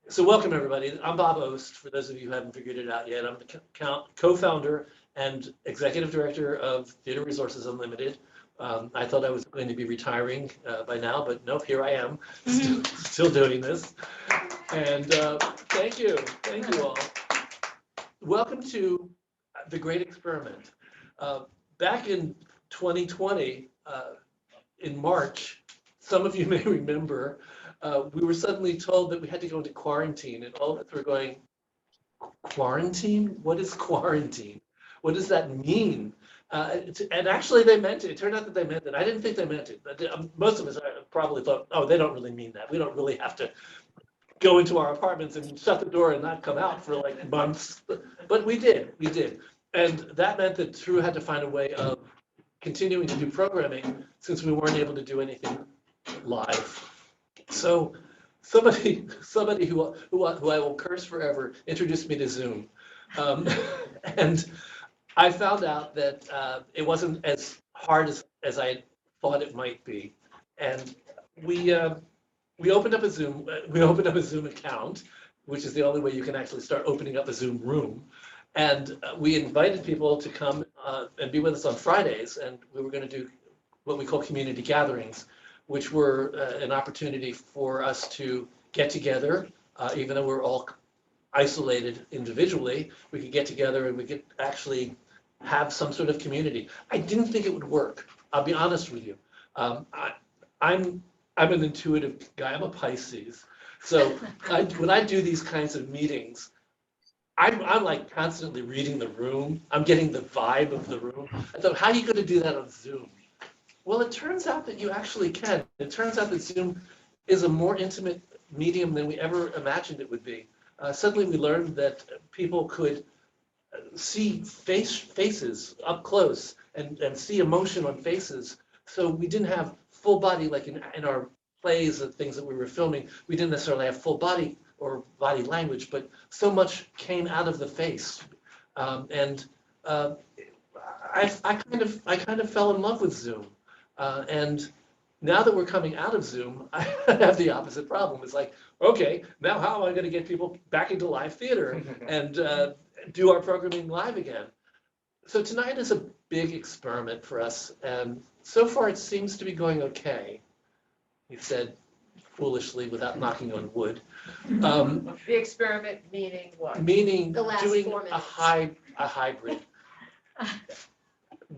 So welcome everybody. I'm Bob Ost, for those of you who haven't figured it out yet. I'm the co-founder and executive director of Theater Resources Unlimited. I thought I was going to be retiring by now, but nope, here I am, still doing this. And thank you all. Welcome to The Great Experiment. Back in 2020, in March, some of you may remember, we were suddenly told that we had to go into quarantine, and all of us were going, quarantine? What is quarantine? What does that mean? And actually they meant it. It turned out that they meant it. I didn't think they meant it. Most of us probably thought, oh, they don't really mean that. We don't really have to go into our apartments and shut the door and not come out for like months. But we did. And that meant that True had to find a way of continuing to do programming since we weren't able to do anything live. So somebody who I will curse forever introduced me to Zoom, and I found out that it wasn't as hard as I thought it might be, and we opened up a Zoom account, which is the only way you can actually start opening up a Zoom room, and we invited people to come and be with us on Fridays, and we were going to do what we call community gatherings, which were an opportunity for us to get together, even though we're all isolated individually, we could get together and we could actually have some sort of community. I didn't think it would work. I'll be honest with you. I'm an intuitive guy. I'm a Pisces. So when I do these kinds of meetings, I'm like constantly reading the room. I'm getting the vibe of the room. I thought, how are you going to do that on Zoom? Well, it turns out that you actually can. It turns out that Zoom is a more intimate medium than we ever imagined it would be. Suddenly we learned that people could see faces up close and see emotion on faces. So we didn't have full body, like in our plays and things that we were filming, we didn't necessarily have full body or body language, but so much came out of the face. I kind of fell in love with Zoom. And now that we're coming out of Zoom, I have the opposite problem. It's like, okay, now how am I going to get people back into live theater and do our programming live again? So tonight is a big experiment for us, and so far it seems to be going okay, he said foolishly without knocking on wood. The experiment meaning what? Meaning The last doing 4 a minutes. hybrid.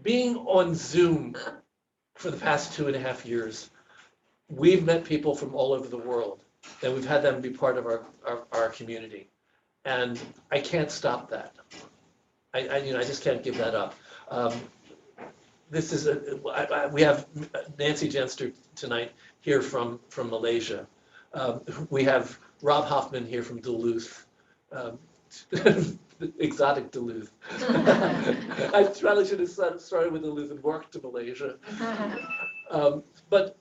Being on Zoom for the past 2.5 years, we've met people from all over the world, and we've had them be part of our community. And I can't stop that. I just can't give that up. This is we have Nancy Genster tonight here from Malaysia. We have Rob Hoffman here from Duluth. Exotic Duluth. I probably should have started with Duluth and worked to Malaysia. But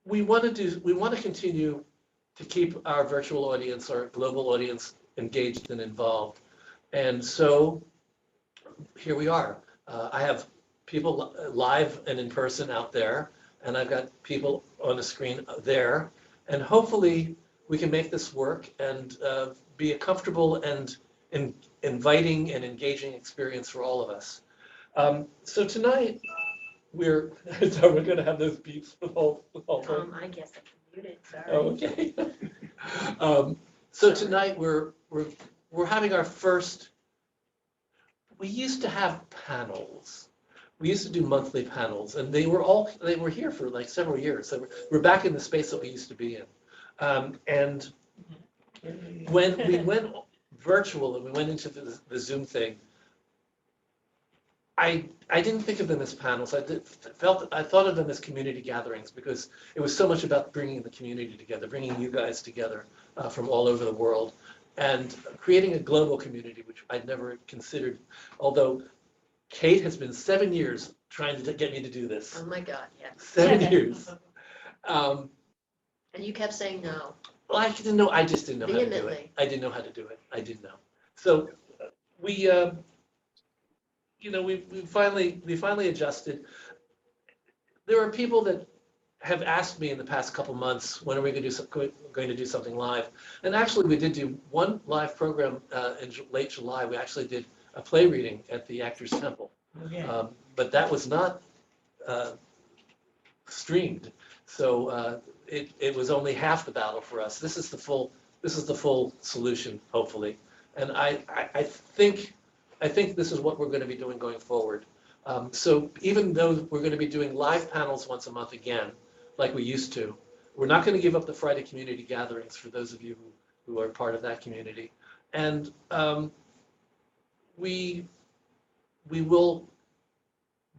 we want to continue to keep our virtual audience, our global audience, engaged and involved. And so here we are. I have people live and in person out there, and I've got people on the screen there. And hopefully we can make this work and be a comfortable and inviting and engaging experience for all of us. So tonight we're going to have those beeps the whole time. I guess I muted, sorry. Oh, okay. So tonight we're having our first. We used to have panels. We used to do monthly panels, and they were here for like several years. So we're back in the space that we used to be in. And when we went virtual and we went into the Zoom thing, I didn't think of them as panels. I thought of them as community gatherings because it was so much about bringing the community together, bringing you guys together from all over the world, and creating a global community, which I'd never considered. Although Kate has been 7 years trying to get me to do this. Oh my God, yeah. 7 years. And you kept saying no. Well, I just didn't know how to do it. Vehemently. I didn't know how to do it. I didn't know. So we finally adjusted. There are people that have asked me in the past couple months, when are we going to do something live? And actually, we did do one live program in late July. We actually did a play reading at the Actors Temple. But that was not streamed. So it was only half the battle for us. This is the full solution, hopefully. And I think this is what we're going to be doing going forward. So even though we're going to be doing live panels once a month again, like we used to, we're not going to give up the Friday community gatherings for those of you who are part of that community. And we will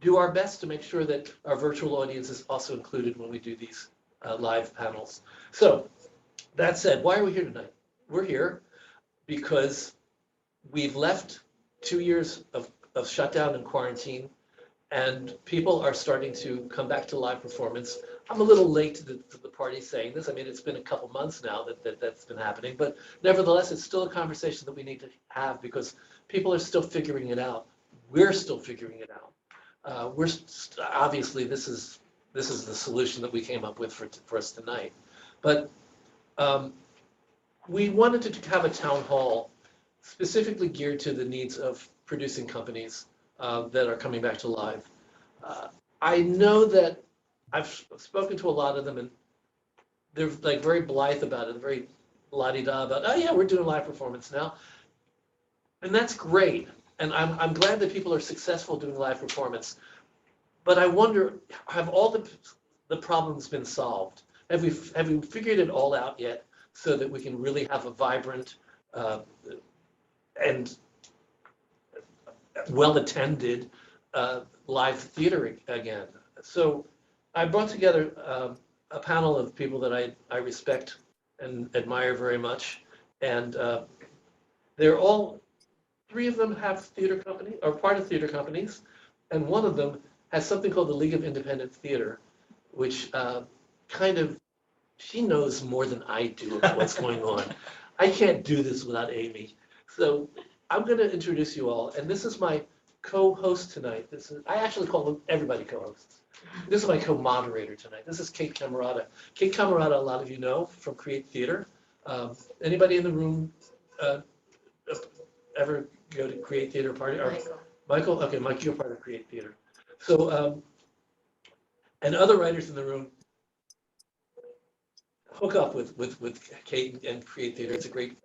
do our best to make sure that our virtual audience is also included when we do these live panels. So that said, why are we here tonight? We're here because we've left 2 years of shutdown and quarantine, and people are starting to come back to live performance. I'm a little late to the party saying this. I mean, it's been a couple months now that's been happening, but nevertheless, it's still a conversation that we need to have because people are still figuring it out. We're still figuring it out. Obviously, this is the solution that we came up with for us tonight. But we wanted to have a town hall specifically geared to the needs of producing companies that are coming back to live. I know that I've spoken to a lot of them, and they're like very blithe about it, very la-di-da about, oh yeah, we're doing live performance now. And that's great. And I'm glad that people are successful doing live performance. But I wonder, have all the problems been solved? Have we figured it all out yet so that we can really have a vibrant and well-attended live theater again? So I brought together a panel of people that I respect and admire very much. And they're all, 3 of them have theater company, or part of theater companies, and one of them has something called the League of Independent Theater, which she knows more than I do about what's going on. I can't do this without Amy. So I'm going to introduce you all, and this is my co-host tonight. I actually call everybody co-hosts. This is my co-moderator tonight. This is Kate Camerata. Kate Camerata, a lot of you know from Create Theater. Anybody in the room ever go to Create Theater party? Or, Michael? Okay, Mike, you're part of Create Theater. So, and other writers in the room, hook up with Kate and Create Theater. It's a great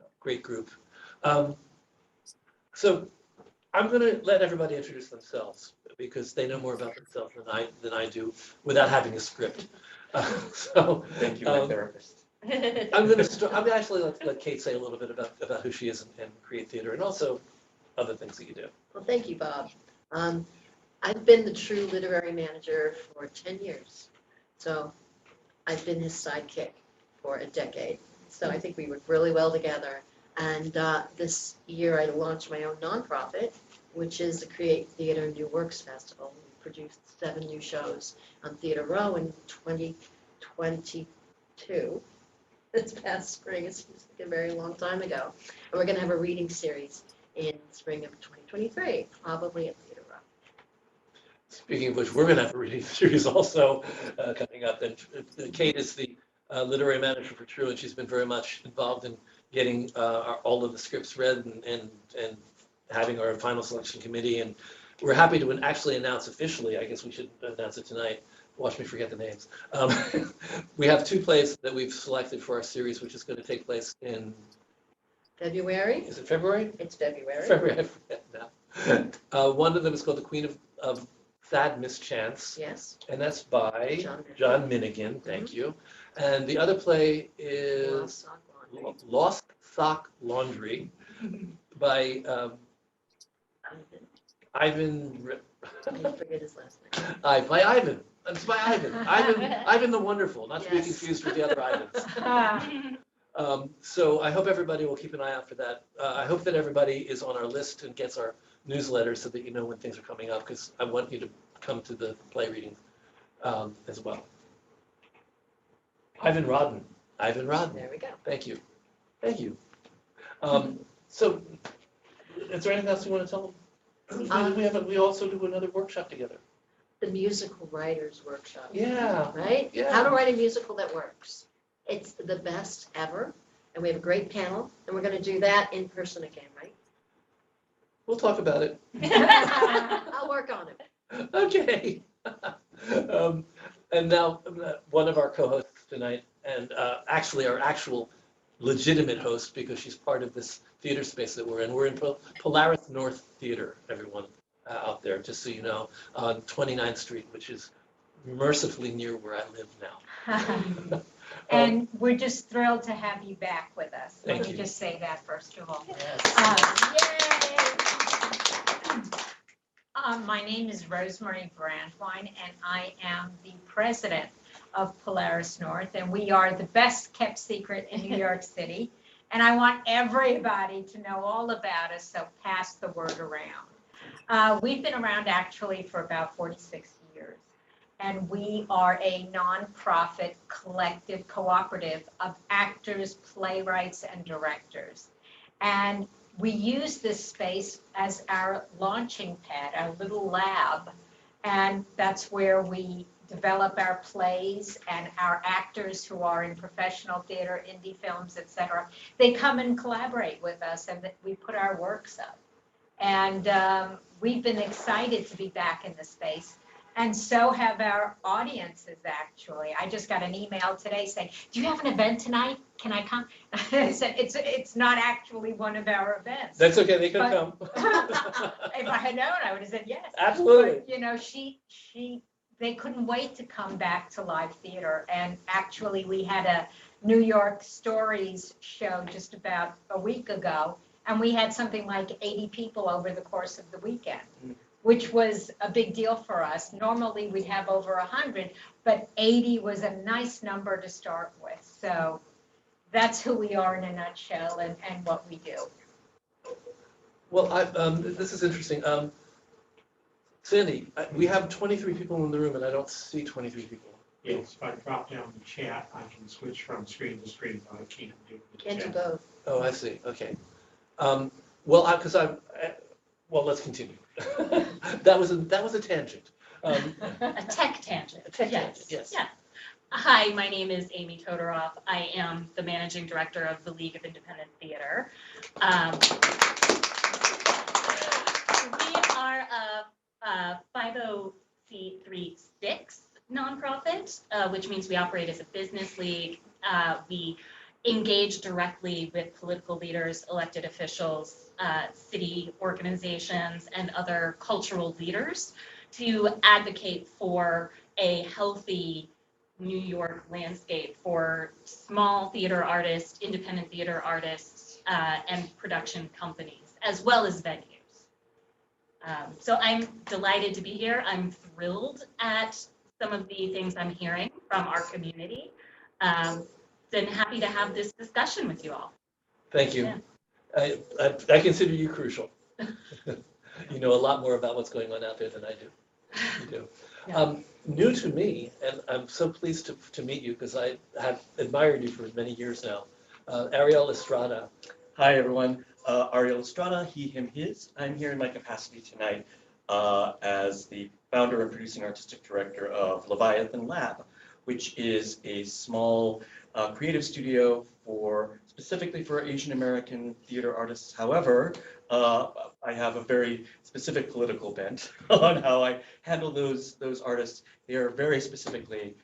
group. So I'm going to let everybody introduce themselves because they know more about themselves than I do without having a script. Thank you, my therapist. I'm going to start. I'm actually let Kate say a little bit about who she is and Create Theater, and also other things that you do. Well, thank you, Bob. I've been the true literary manager for 10 years. So I've been his sidekick for a decade. So I think we work really well together. And this year I launched my own nonprofit, which is the Create Theater New Works Festival. We produced 7 new shows on Theater Row in 2022. This past spring, it seems like a very long time ago. And we're going to have a reading series in spring of 2023, probably at Theater Row. Speaking of which, we're going to have a reading series also coming up. And Kate is the literary manager for True, and she's been very much involved in getting all of the scripts read and having our final selection committee. And we're happy to actually announce officially, I guess we should announce it tonight. Watch me forget the names. We have 2 plays that we've selected for our series, which is going to take place in February? Is it February? It's February. February, I forget now. One of them is called The Queen of Sad Mischance. Yes. And that's by John Minigan, thank you. And the other play is Lost Sock Laundry by Ivan. I forget his last name. By Ivan. It's by Ivan. Ivan the Wonderful, not to be confused with the other Ivans. So I hope everybody will keep an eye out for that. I hope that everybody is on our list and gets our newsletter so that you know when things are coming up, because I want you to come to the play reading as well. Ivan Rodden. There we go. Thank you. So is there anything else you want to tell them? We also do another workshop together. the musical writers workshop. Yeah. Right? Yeah. How to write a musical that works. It's the best ever, and we have a great panel, and we're going to do that in person again, right? We'll talk about it. I'll work on it. Okay. And now one of our co-hosts tonight, and actually our actual legitimate host, because she's part of this theater space that we're in. We're in Polaris North Theater, everyone out there, just so you know, on 29th Street, which is mercifully near where I live now. And we're just thrilled to have you back with us. Thank Let me you. just say that first of all. Yay! My name is Rosemary Brandwine, and I am the president of Polaris North, and we are the best kept secret in New York City. And I want everybody to know all about us, so pass the word around. We've been around actually for about 46 years. And we are a nonprofit collective cooperative of actors, playwrights, and directors. And we use this space as our launching pad, our little lab. And that's where we develop our plays, and our actors who are in professional theater, indie films, et cetera, they come and collaborate with us, and we put our works up. And we've been excited to be back in the space. And so have our audiences, actually. I just got an email today saying, do you have an event tonight? Can I come? I said, it's not actually one of our events. That's okay, they can But- come. If I had known, I would have said yes. Absolutely. But, you know, they couldn't wait to come back to live theater. And actually, we had a New York Stories show just about a week ago, and we had something like 80 people over the course of the weekend, which was a big deal for us. Normally, we'd have over 100, but 80 was a nice number to start with. So that's who we are in a nutshell, and what we do. Well, this is interesting. Sandy, we have 23 people in the room, and I don't see 23 people. Yes, if I drop down the chat, I can switch from screen to screen, but I can't do the Can't do chat. both. Oh, I see, okay. Well, well, let's continue. That was a tangent. A tech tangent. A tech tangent, yes. Yeah. Hi, my name is Amy Todoroff. I am the managing director of the League of Independent Theater. We are a 501(c)(3) nonprofit, which means we operate as a business league. We engage directly with political leaders, elected officials, city organizations, and other cultural leaders to advocate for a healthy New York landscape for small theater artists, independent theater artists, and production companies, as well as venues. So I'm delighted to be here. I'm thrilled at some of the things I'm hearing from our community. And happy to have this discussion with you all. Thank you. Yeah. I consider you crucial. You know a lot more about what's going on out there than I do. You do. Yeah. New to me, and I'm so pleased to meet you because I have admired you for many years now. Ariel Estrada. Hi, everyone. Ariel Estrada, he, him, his. I'm here in my capacity tonight as the founder and producing artistic director of Leviathan Lab, which is a small creative studio specifically for Asian American theater artists. However, I have a very specific political bent on how I handle those artists. They are very specifically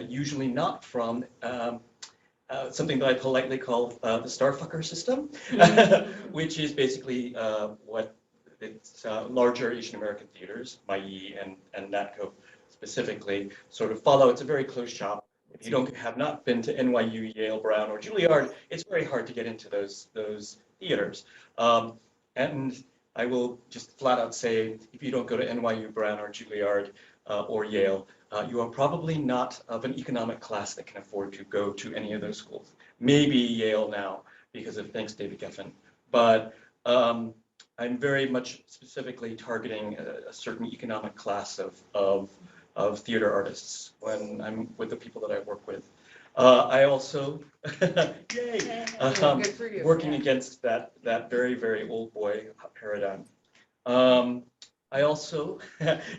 usually not from something that I politely call the Starfucker system, which is basically what it's larger Asian American theaters, MAI and NATCO specifically, sort of follow. It's a very close shop. If you have not been to NYU, Yale, Brown, or Juilliard, it's very hard to get into those theaters. And I will just flat out say, if you don't go to NYU, Brown, or Juilliard, or Yale, you are probably not of an economic class that can afford to go to any of those schools. Maybe Yale now, because of thanks David Geffen. But I'm very much specifically targeting a certain economic class of theater artists when I'm with the people that I work with. I also, yay, Good for you. working against that very, very old boy paradigm. I also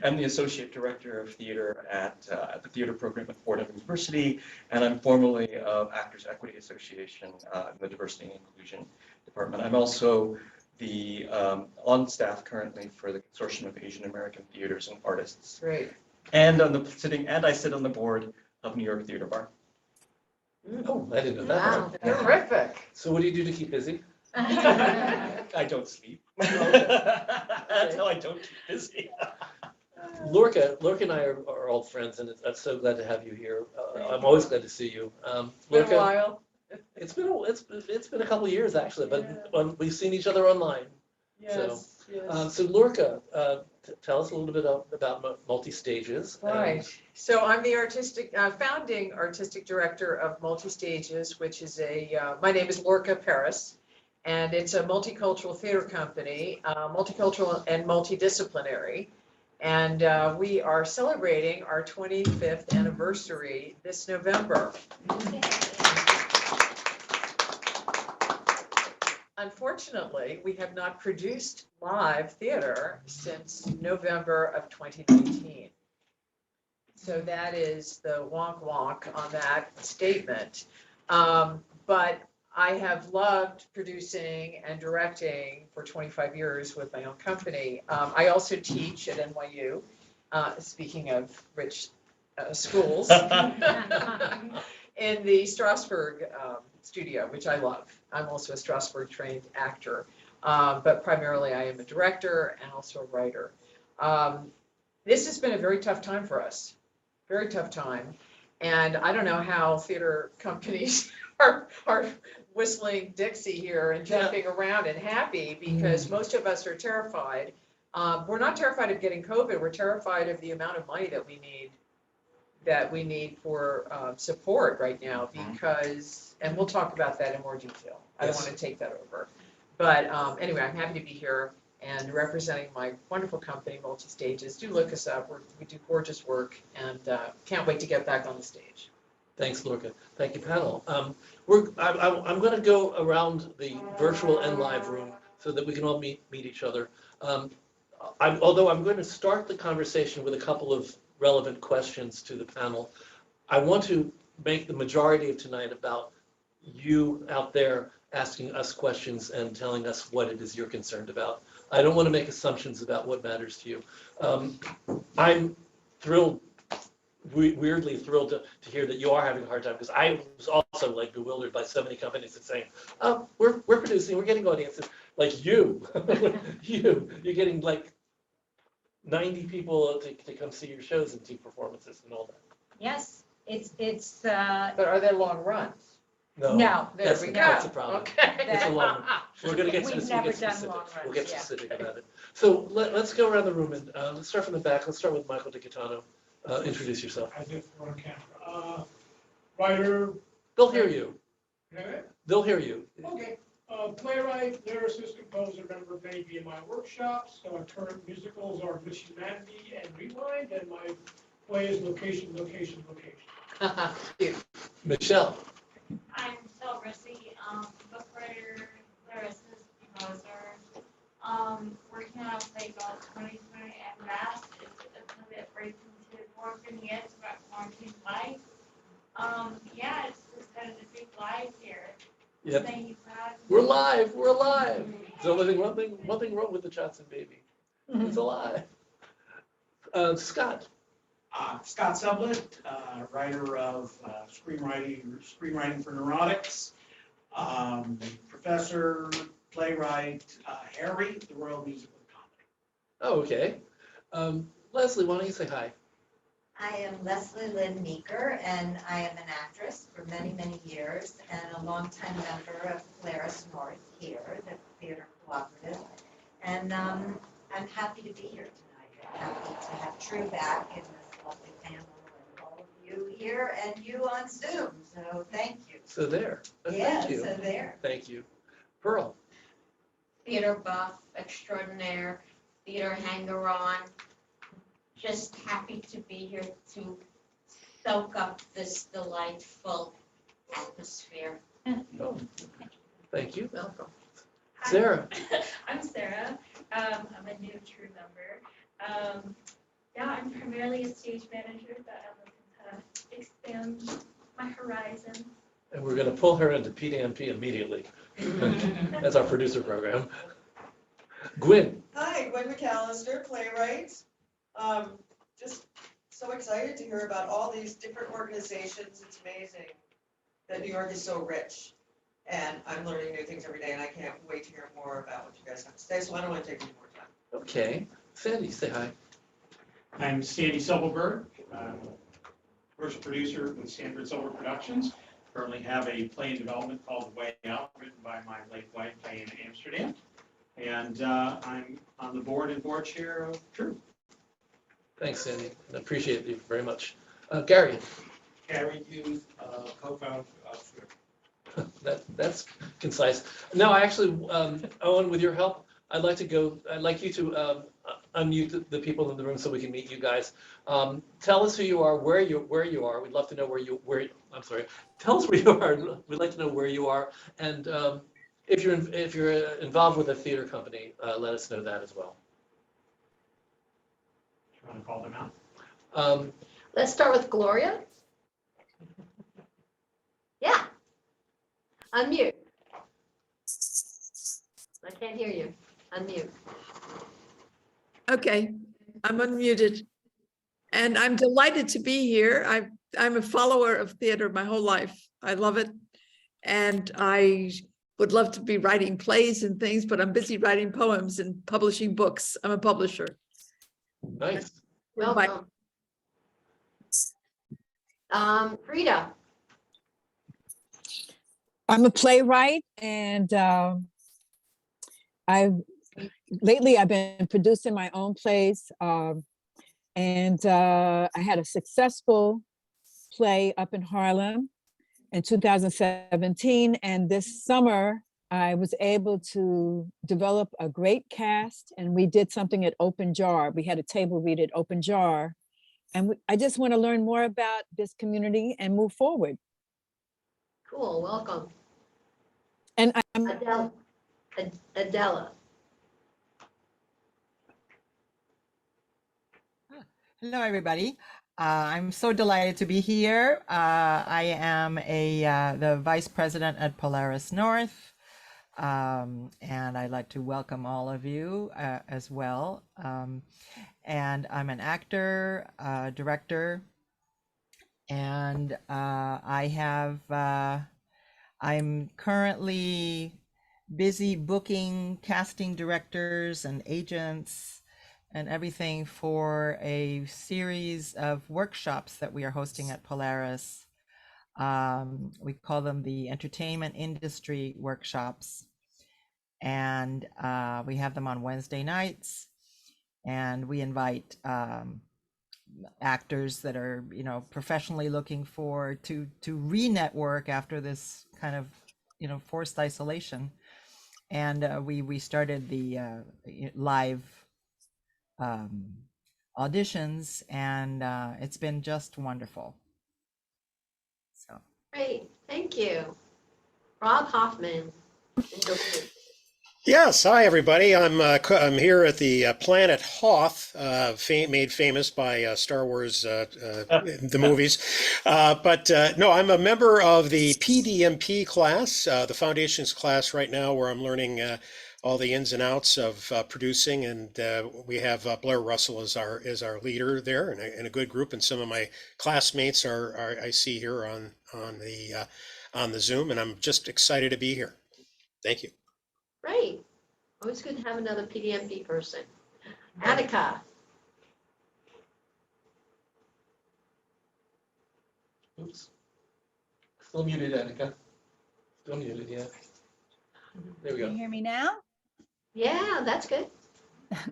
am the Associate Director of Theater at the Theater Program at Fordham University, and I'm formerly of Actors Equity Association in the Diversity and Inclusion Department. I'm also the on staff currently for the Consortium of Asian American Theaters and Artists, Great. and I sit on the board of New York Theater Bar. Oh, I didn't know that. Wow. Terrific. So what do you do to keep busy? I don't sleep. That's how I don't keep busy. Lorca and I are old friends, and I'm so glad to have you here. I'm always glad to see you. Been a Lorca, while. it's been a couple of years actually, but we've seen each other online. Yes, yes. So Lorca, tell us a little bit about Multi-Stages. Right. So I'm the founding artistic director of Multi-Stages, which is my name is Lorca Paris, and it's a multicultural theater company, multicultural and multidisciplinary. And we are celebrating our 25th anniversary this November. Unfortunately, we have not produced live theater since November of 2019. So that is the wonk wonk on that statement. But I have loved producing and directing for 25 years with my own company. I also teach at NYU, speaking of rich schools, in the Strasberg studio, which I love. I'm also a Strasberg trained actor, but primarily I am a director and also a writer. This has been a very tough time for us, very tough time. And I don't know how theater companies are whistling Dixie here and jumping around and happy, because most of us are terrified. We're not terrified of getting COVID. We're terrified of the amount of money that we need for support right now, because, and we'll talk about that in more detail. I don't want to take that over. But anyway, I'm happy to be here and representing my wonderful company, Multi-Stages. Do look us up. We do gorgeous work, and can't wait to get back on the stage. Thanks, Lorca. Thank you, panel. I'm going to go around the virtual and live room so that we can all meet each other. Although I'm going to start the conversation with a couple of relevant questions to the panel, I want to make the majority of tonight about you out there asking us questions and telling us what it is you're concerned about. I don't want to make assumptions about what matters to you. I'm thrilled, weirdly thrilled to hear that you are having a hard time, because I was also like bewildered by so many companies that saying, oh, we're producing, we're getting audiences. Like you're getting like 90 people to come see your shows and see performances and all that. Yes, it's. But are there long runs? No. There we go. That's the problem. Okay. It's a long, we're going to get We've specific. never done long runs, We'll get yeah. specific about it. So let's go around the room and let's start from the back. Let's start with Michael DiCatano. Introduce yourself. As if on camera. Writer. They'll hear you. Okay. They'll hear you. Okay. Playwright, lyricist, composer, member of many BMI workshops. Current musicals are Miss Humanity and Rewind, and my play is Location, Location, Location. Cute. Michelle. I'm Michelle Rissy, book writer, lyricist, composer. Working on a play called 2020 at Mass. It's a bit breaks into more vignettes about quarantine life. Yeah, it's just kind of a big life here. Yep. Thank you for having me. We're alive. We're alive. There's only one thing wrong with the Johnson baby. It's alive. Scott. Scott Sublett, writer of screenwriting for Neurotics, professor, playwright, Harry, the Royal Musical Comedy. Oh, okay. Leslie, why don't you say hi? I am Leslie Lynn Meeker, and I am an actress for many, many years, and a longtime member of Polaris North here, the theater cooperative. And I'm happy to be here tonight. I'm happy to have True back in this lovely panel, and all of you here, and you on Zoom. So thank you. So there. Yeah, Thank you. so there. Thank you. Pearl. Theater buff extraordinaire, theater hanger-on. Just happy to be here to soak up this delightful atmosphere. Oh, thank you. Welcome. Sarah. I'm Sarah. I'm a new True member. Yeah, I'm primarily a stage manager, but I'm looking to expand my horizons. And we're going to pull her into PDMP immediately. That's our producer program. Gwyn, Hi, Gwen McAllister, playwright. Just so excited to hear about all these different organizations. It's amazing that New York is so rich. And I'm learning new things every day, and I can't wait to hear more about what you guys have to say, so I don't want to take any more time. okay. Sandy, say hi. I'm Sandy Silverberg, first producer with Sanford Silver Productions. Currently have a play in development called Way Out, written by my late wife, Diana Amsterdam. And I'm on the board and board chair of True. Thanks, Sandy. I appreciate you very much. Gary, Gary Hughes, co-founder of True. that's concise. No, I actually, Owen, with your help, I'd like you to unmute the people in the room so we can meet you guys. Tell us who you are, where you are. We'd love to know I'm sorry. Tell us where you are. We'd like to know where you are. And if you're involved with a theater company, let us know that as well. You want to call them out? Let's start with Gloria. Yeah. Unmute. I can't hear you. Unmute. Okay, I'm unmuted. And I'm delighted to be here. I'm a follower of theater my whole life. I love it. And I would love to be writing plays and things, but I'm busy writing poems and publishing books. I'm a publisher. Nice. Welcome. Frida. I'm a playwright, and lately I've been producing my own plays, and I had a successful play up in Harlem in 2017, and this summer I was able to develop a great cast, and we did something at Open Jar. We had a table read at Open Jar, and I just want to learn more about this community and move forward. Cool, welcome. And I'm Adela. Hello, everybody. I'm so delighted to be here. I am the vice president at Polaris North, and I'd like to welcome all of you as well. And I'm an actor, director, and I'm currently busy booking casting directors and agents and everything for a series of workshops that we are hosting at Polaris. We call them the entertainment industry workshops. And we have them on Wednesday nights. And we invite actors that are, professionally looking to re-network after this kind of, forced isolation. And we started the live auditions, and it's been just wonderful. So Great, thank you. Rob Hoffman. Yes, hi everybody. I'm here at the Planet Hoth, made famous by Star Wars, the movies. No, I'm a member of the PDMP class, the Foundations class right now, where I'm learning all the ins and outs of producing, and we have Blair Russell as our leader there, and a good group. And some of my classmates are I see here on the Zoom, and I'm just excited to be here. Thank you. Great. Always good to have another PDMP person. Attica. Oops. Still muted, Attica. Still muted, yeah. There we go. Can you hear me now? Yeah, that's good.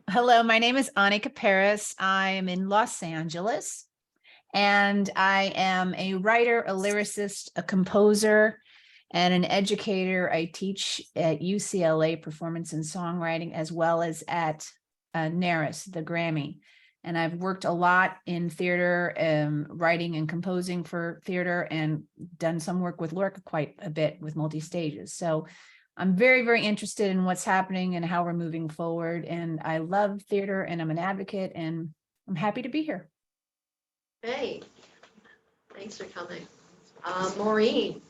Hello, my name is Annika Paris. I'm in Los Angeles, and I am a writer, a lyricist, a composer, and an educator. I teach at UCLA performance and songwriting, as well as at NARIS, the Grammy. And I've worked a lot in theater, writing and composing for theater, and done some work with Lorca quite a bit with multi-stages. So I'm very, very interested in what's happening and how we're moving forward. And I love theater and I'm an advocate and I'm happy to be here. Hey, thanks for coming. Maureen.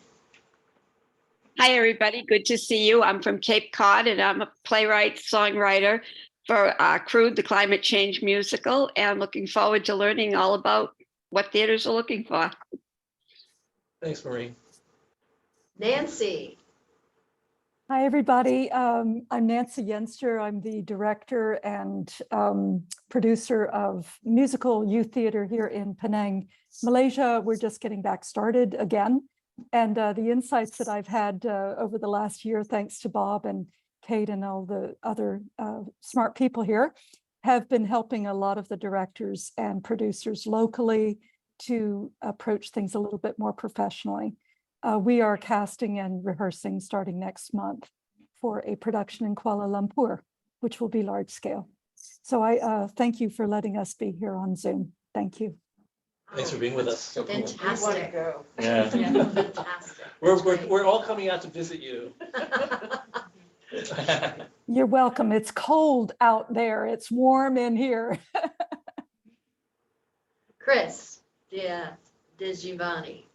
Hi, everybody. Good to see you. I'm from Cape Cod, and I'm a playwright, songwriter for Crude, the Climate Change musical, and looking forward to learning all about what theaters are looking for. Thanks, Maureen. Nancy. Hi, everybody. I'm Nancy Yenster. I'm the director and producer of musical youth theater here in Penang, Malaysia. We're just getting back started again. And the insights that I've had over the last year, thanks to Bob and Kate and all the other smart people here, have been helping a lot of the directors and producers locally to approach things a little bit more professionally. We are casting and rehearsing starting next month for a production in Kuala Lumpur, which will be large scale. So I thank you for letting us be here on Zoom. Thank you. Thanks for being with us. So cool. Fantastic. We want to go. Yeah. Fantastic. We're all coming out to visit you. You're welcome. It's cold out there. It's warm in here. Chris, De Giovanni.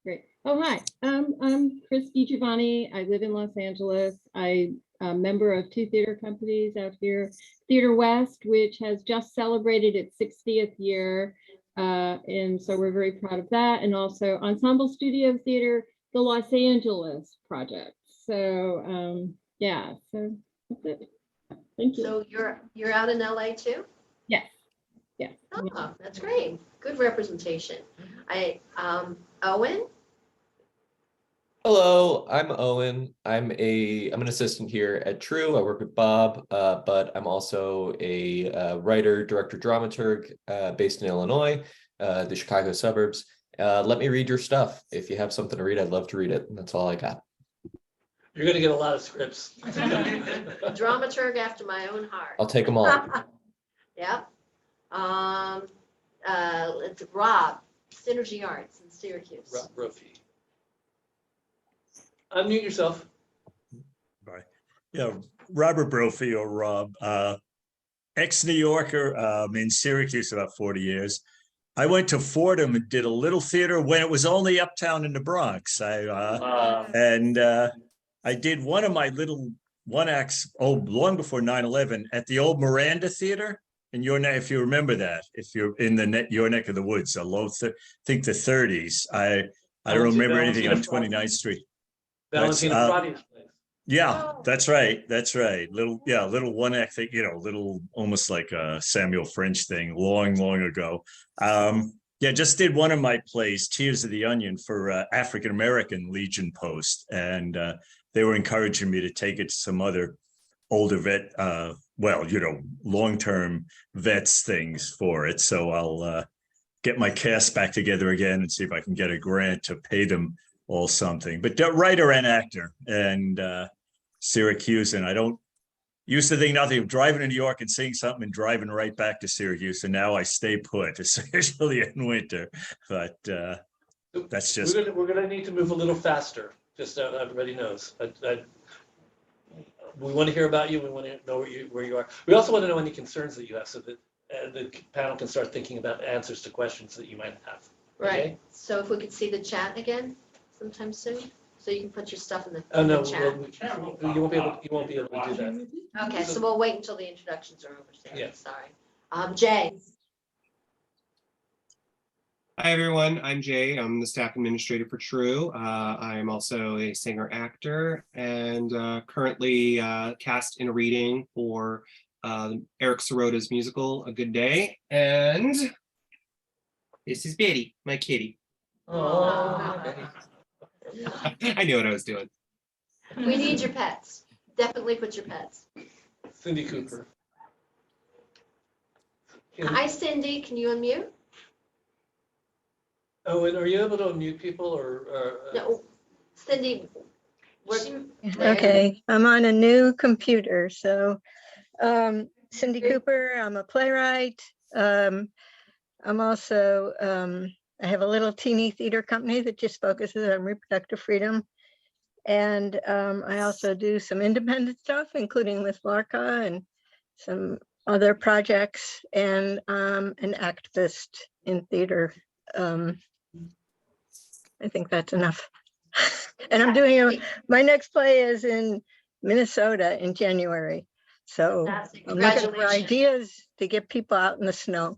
Great. Oh, hi. I'm Chris DiGiovanni. I live in Los Angeles. I'm a member of 2 theater companies out here. Theater West, which has just celebrated its 60th year. And so we're very proud of that. And also Ensemble Studio Theater, the Los Angeles project. So yeah, so that's it. Thank you. So you're out in LA too? Yes. Yeah. Oh, that's great. Good representation. Owen? Hello, I'm Owen. I'm an assistant here at True. I work with Bob, but I'm also a writer, director, dramaturg based in Illinois, the Chicago suburbs. Let me read your stuff. If you have something to read, I'd love to read it. And that's all I got. You're going to get a lot of scripts. Dramaturg after my own heart. I'll take them all. Yep. It's Rob, Synergy Arts in Syracuse. Rob Brophy. Unmute yourself. Bye. Yeah, Robert Brophy or Rob, ex-New Yorker, in Syracuse about 40 years. I went to Fordham and did a little theater when it was only uptown in the Bronx. I did one of my little one acts, long before 9/11 at the old Miranda Theater in your neck, if you remember that, if you're in your neck of the woods, think the 30s. I don't remember anything on 29th Street. Valentina Fradi's place. Yeah, that's right. That's right. Little one act thing, little almost like a Samuel French thing long ago. Just did one of my plays, Tears of the Onion, for African American Legion Post. And they were encouraging me to take it to some other older vet, long-term vets things for it. So I'll get my cast back together again and see if I can get a grant to pay them all something. But writer and actor and Syracuse, and I don't used to think nothing of driving to New York and seeing something and driving right back to Syracuse, and now I stay put, especially in winter. But that's just we're gonna need to move a little faster. Just so everybody knows. We want to hear about you. We want to know where you are. We also want to know any concerns that you have, so that the panel can start thinking about answers to questions that you might have. Right. Okay? So if we could see the chat again sometime soon, so you can put your stuff in the, Oh no, chat. you won't be able to do that. Okay, so we'll wait until the introductions are over. Sarah. Yeah. Sorry. Jay. Hi, everyone. I'm Jay. I'm the staff administrator for True. I'm also a singer-actor and currently cast in a reading for Eric Sirota's musical, A Good Day. And this is Betty, my kitty. Oh. I knew what I was doing. We need your pets. Definitely put your pets. Cindy Cooper. Hi, Cindy. Can you unmute? Oh, and are you able to unmute people or? No, Cindy. Okay, I'm on a new computer. So Cindy Cooper, I'm a playwright. I'm also, I have a little teeny theater company that just focuses on reproductive freedom. And I also do some independent stuff, including with Larka and some other projects, and an activist in theater. I think that's enough. And I'm doing my next play is in Minnesota in January. So Fantastic. I'm looking for Congratulations. ideas to get people out in the snow.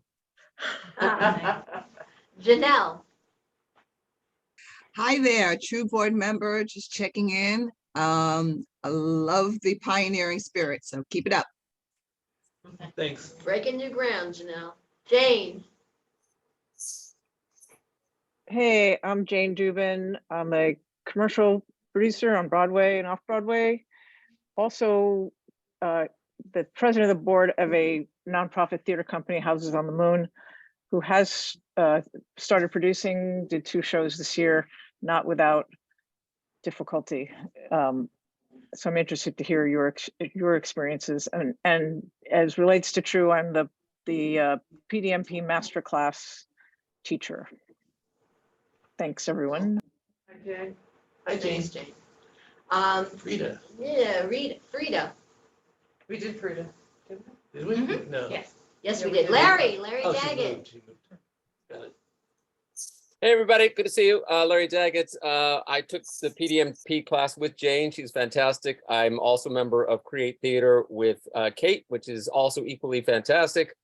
Janelle. Hi there, true board member, just checking in. I love the pioneering spirit, so keep it up. Thanks. Breaking new ground, Janelle. Jane. Hey, I'm Jane Dubin. I'm a commercial producer on Broadway and off-Broadway. Also, the president of the board of a nonprofit theater company, Houses on the Moon, who has started producing, did 2 shows this year, not without difficulty. So I'm interested to hear your experiences. And as relates to True, I'm the PDMP masterclass teacher. Thanks, everyone. Okay. Hi, Jane. Thanks, Jane. Frida. Yeah, Frida. We did Frida. Did we? Mhm. No. Yes. Yes, Yeah, we we did. did. Larry Oh, she Daggett. moved. Got it. Hey everybody, good to see you. Larry Daggett. I took the PDMP class with Jane. She's fantastic. I'm also a member of Create Theater with Kate, which is also equally fantastic.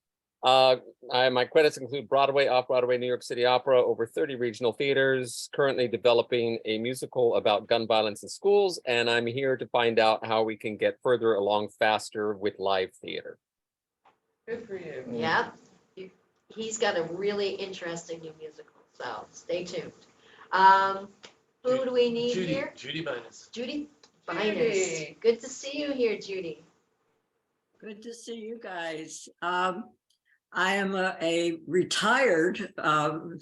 My credits include Broadway, Off-Broadway, New York City Opera, over 30 regional theaters, currently developing a musical about gun violence in schools, and I'm here to find out how we can get further along faster with live theater. Good for you. Yep. He's got a really interesting new musical, so stay tuned. Who do we need Judy. here? Judy Binus. Judy Judy. Binus. Good to see you here, Judy. Good to see you guys. I am a retired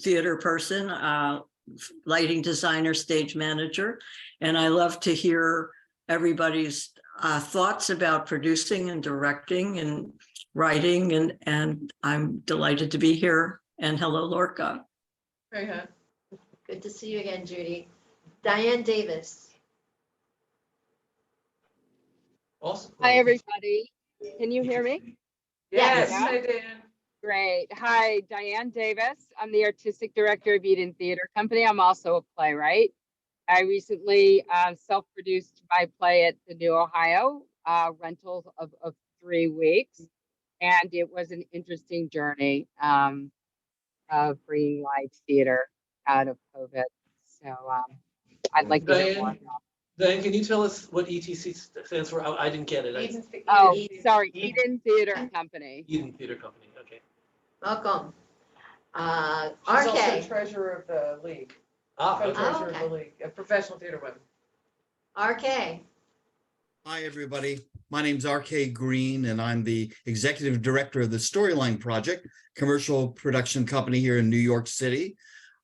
theater person, lighting designer, stage manager, and I love to hear everybody's thoughts about producing and directing and writing, and I'm delighted to be here. And hello, Lorca. Very good. Good to see you again, Judy. Diane Davis. Awesome. Hi, everybody. Can you hear me? Yes, Yeah? hi Dan. Great. Hi, Diane Davis. I'm the artistic director of Eden Theater Company. I'm also a playwright. I recently self-produced my play at the New Ohio, rental of 3 weeks. And it was an interesting journey of bringing live theater out of COVID. So I'd like to hear more. Diane, can you tell us what ETC stands for? I didn't get it. Sorry, Eden Theater Company. Eden Theater Company, okay. Welcome. She's also RK. treasurer of the league. Ah, okay. Co-treasurer of the league, of professional theater women. RK. Hi, everybody. My name's RK Green, and I'm the executive director of the Storyline Project, commercial production company here in New York City.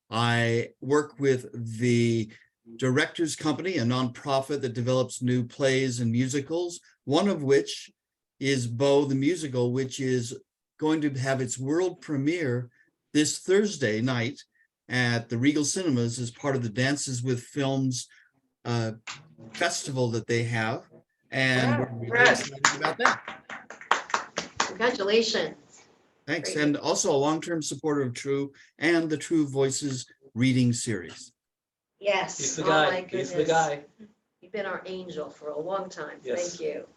I work with the Directors Company, a nonprofit that develops new plays and musicals, one of which is Bo the Musical, which is going to have its world premiere this Thursday night at the Regal Cinemas as part of the Dances with Films festival that they have. And we're really excited about that. Congratulations. Thanks. Great. And also a long-term supporter of True and the True Voices reading series. Yes. He's the Oh, guy. my He's the goodness. guy. You've been our angel for a long time. Yes. Thank you.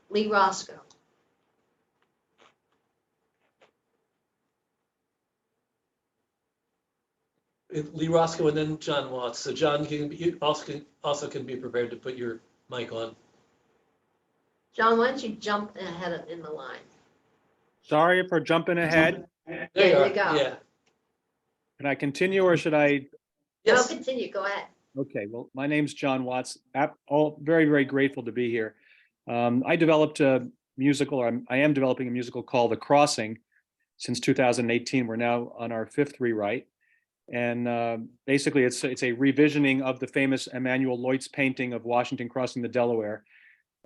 Lee Roscoe. Lee Roscoe and then John Watts. So John, you also can be prepared to put your mic on. John, why don't you jump ahead in the line? Sorry for jumping ahead. There you go. Yeah. Can I continue or should I? No, continue. Go ahead. Okay, well, my name's John Watts. All very, very grateful to be here. I developed a musical, or I am developing a musical called The Crossing since 2018. We're now on our 5th rewrite. And basically it's a revisioning of the famous Emanuel Leutz painting of Washington crossing the Delaware.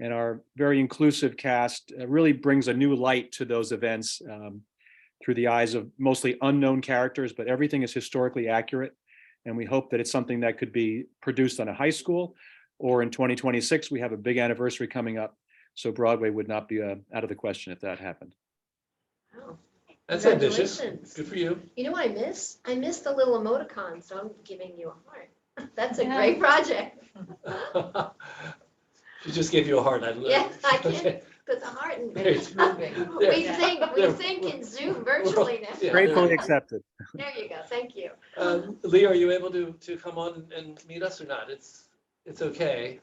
And our very inclusive cast really brings a new light to those events through the eyes of mostly unknown characters, but everything is historically accurate. And we hope that it's something that could be produced on a high school Or in 2026, we have a big anniversary coming up. So Broadway would not be out of the question if that happened. Oh, That's ambitious. congratulations. Good for you. You know what I miss? I miss the little emoticons, so I'm giving you a heart. That's a Yeah. great project. She just gave you a heart. Yes, I can put the heart in. There you go. There. We think in Zoom virtually now. Yeah, Gratefully there. accepted. There you go, thank you. Lee, are you able to come on and meet us or not? It's okay.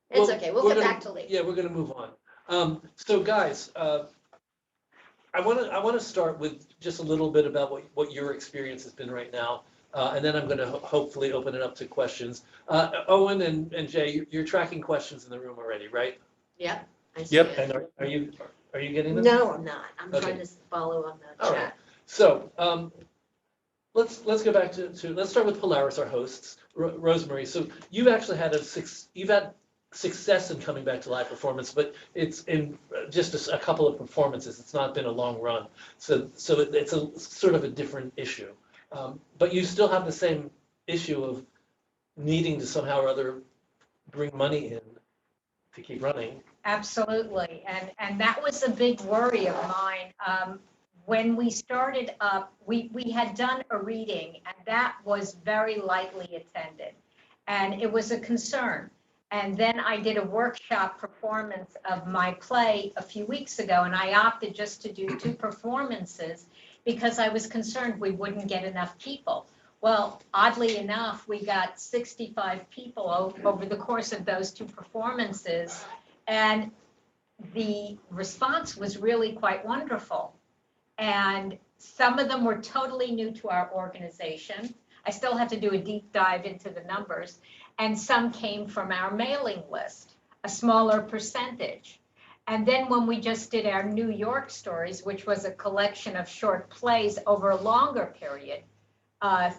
It's Well, okay, we'll we're get gonna- back to Lee. Yeah, we're gonna move on. So guys, I want to start with just a little bit about what your experience has been right now, and then I'm going to hopefully open it up to questions. Owen and Jay, you're tracking questions in the room already, right? Yep. I see Yep. it. And are you getting them? No, I'm not. I'm Okay. trying to follow on the All right. chat. So let's go back to let's start with Polaris, our hosts. Rosemary, so you've actually had success in coming back to live performance, but it's in just a couple of performances. It's not been a long run. So it's a sort of a different issue. But you still have the same issue of needing to somehow or other bring money in to keep running. Absolutely, and that was a big worry of mine. When we started up, we had done a reading, and that was very lightly attended, and it was a concern. And then I did a workshop performance of my play a few weeks ago, and I opted just to do 2 performances because I was concerned we wouldn't get enough people. Well, oddly enough, we got 65 people over the course of those 2 performances, and the response was really quite wonderful. And some of them were totally new to our organization. I still have to do a deep dive into the numbers. And some came from our mailing list, a smaller percentage. And then when we just did our New York stories, which was a collection of short plays over a longer period,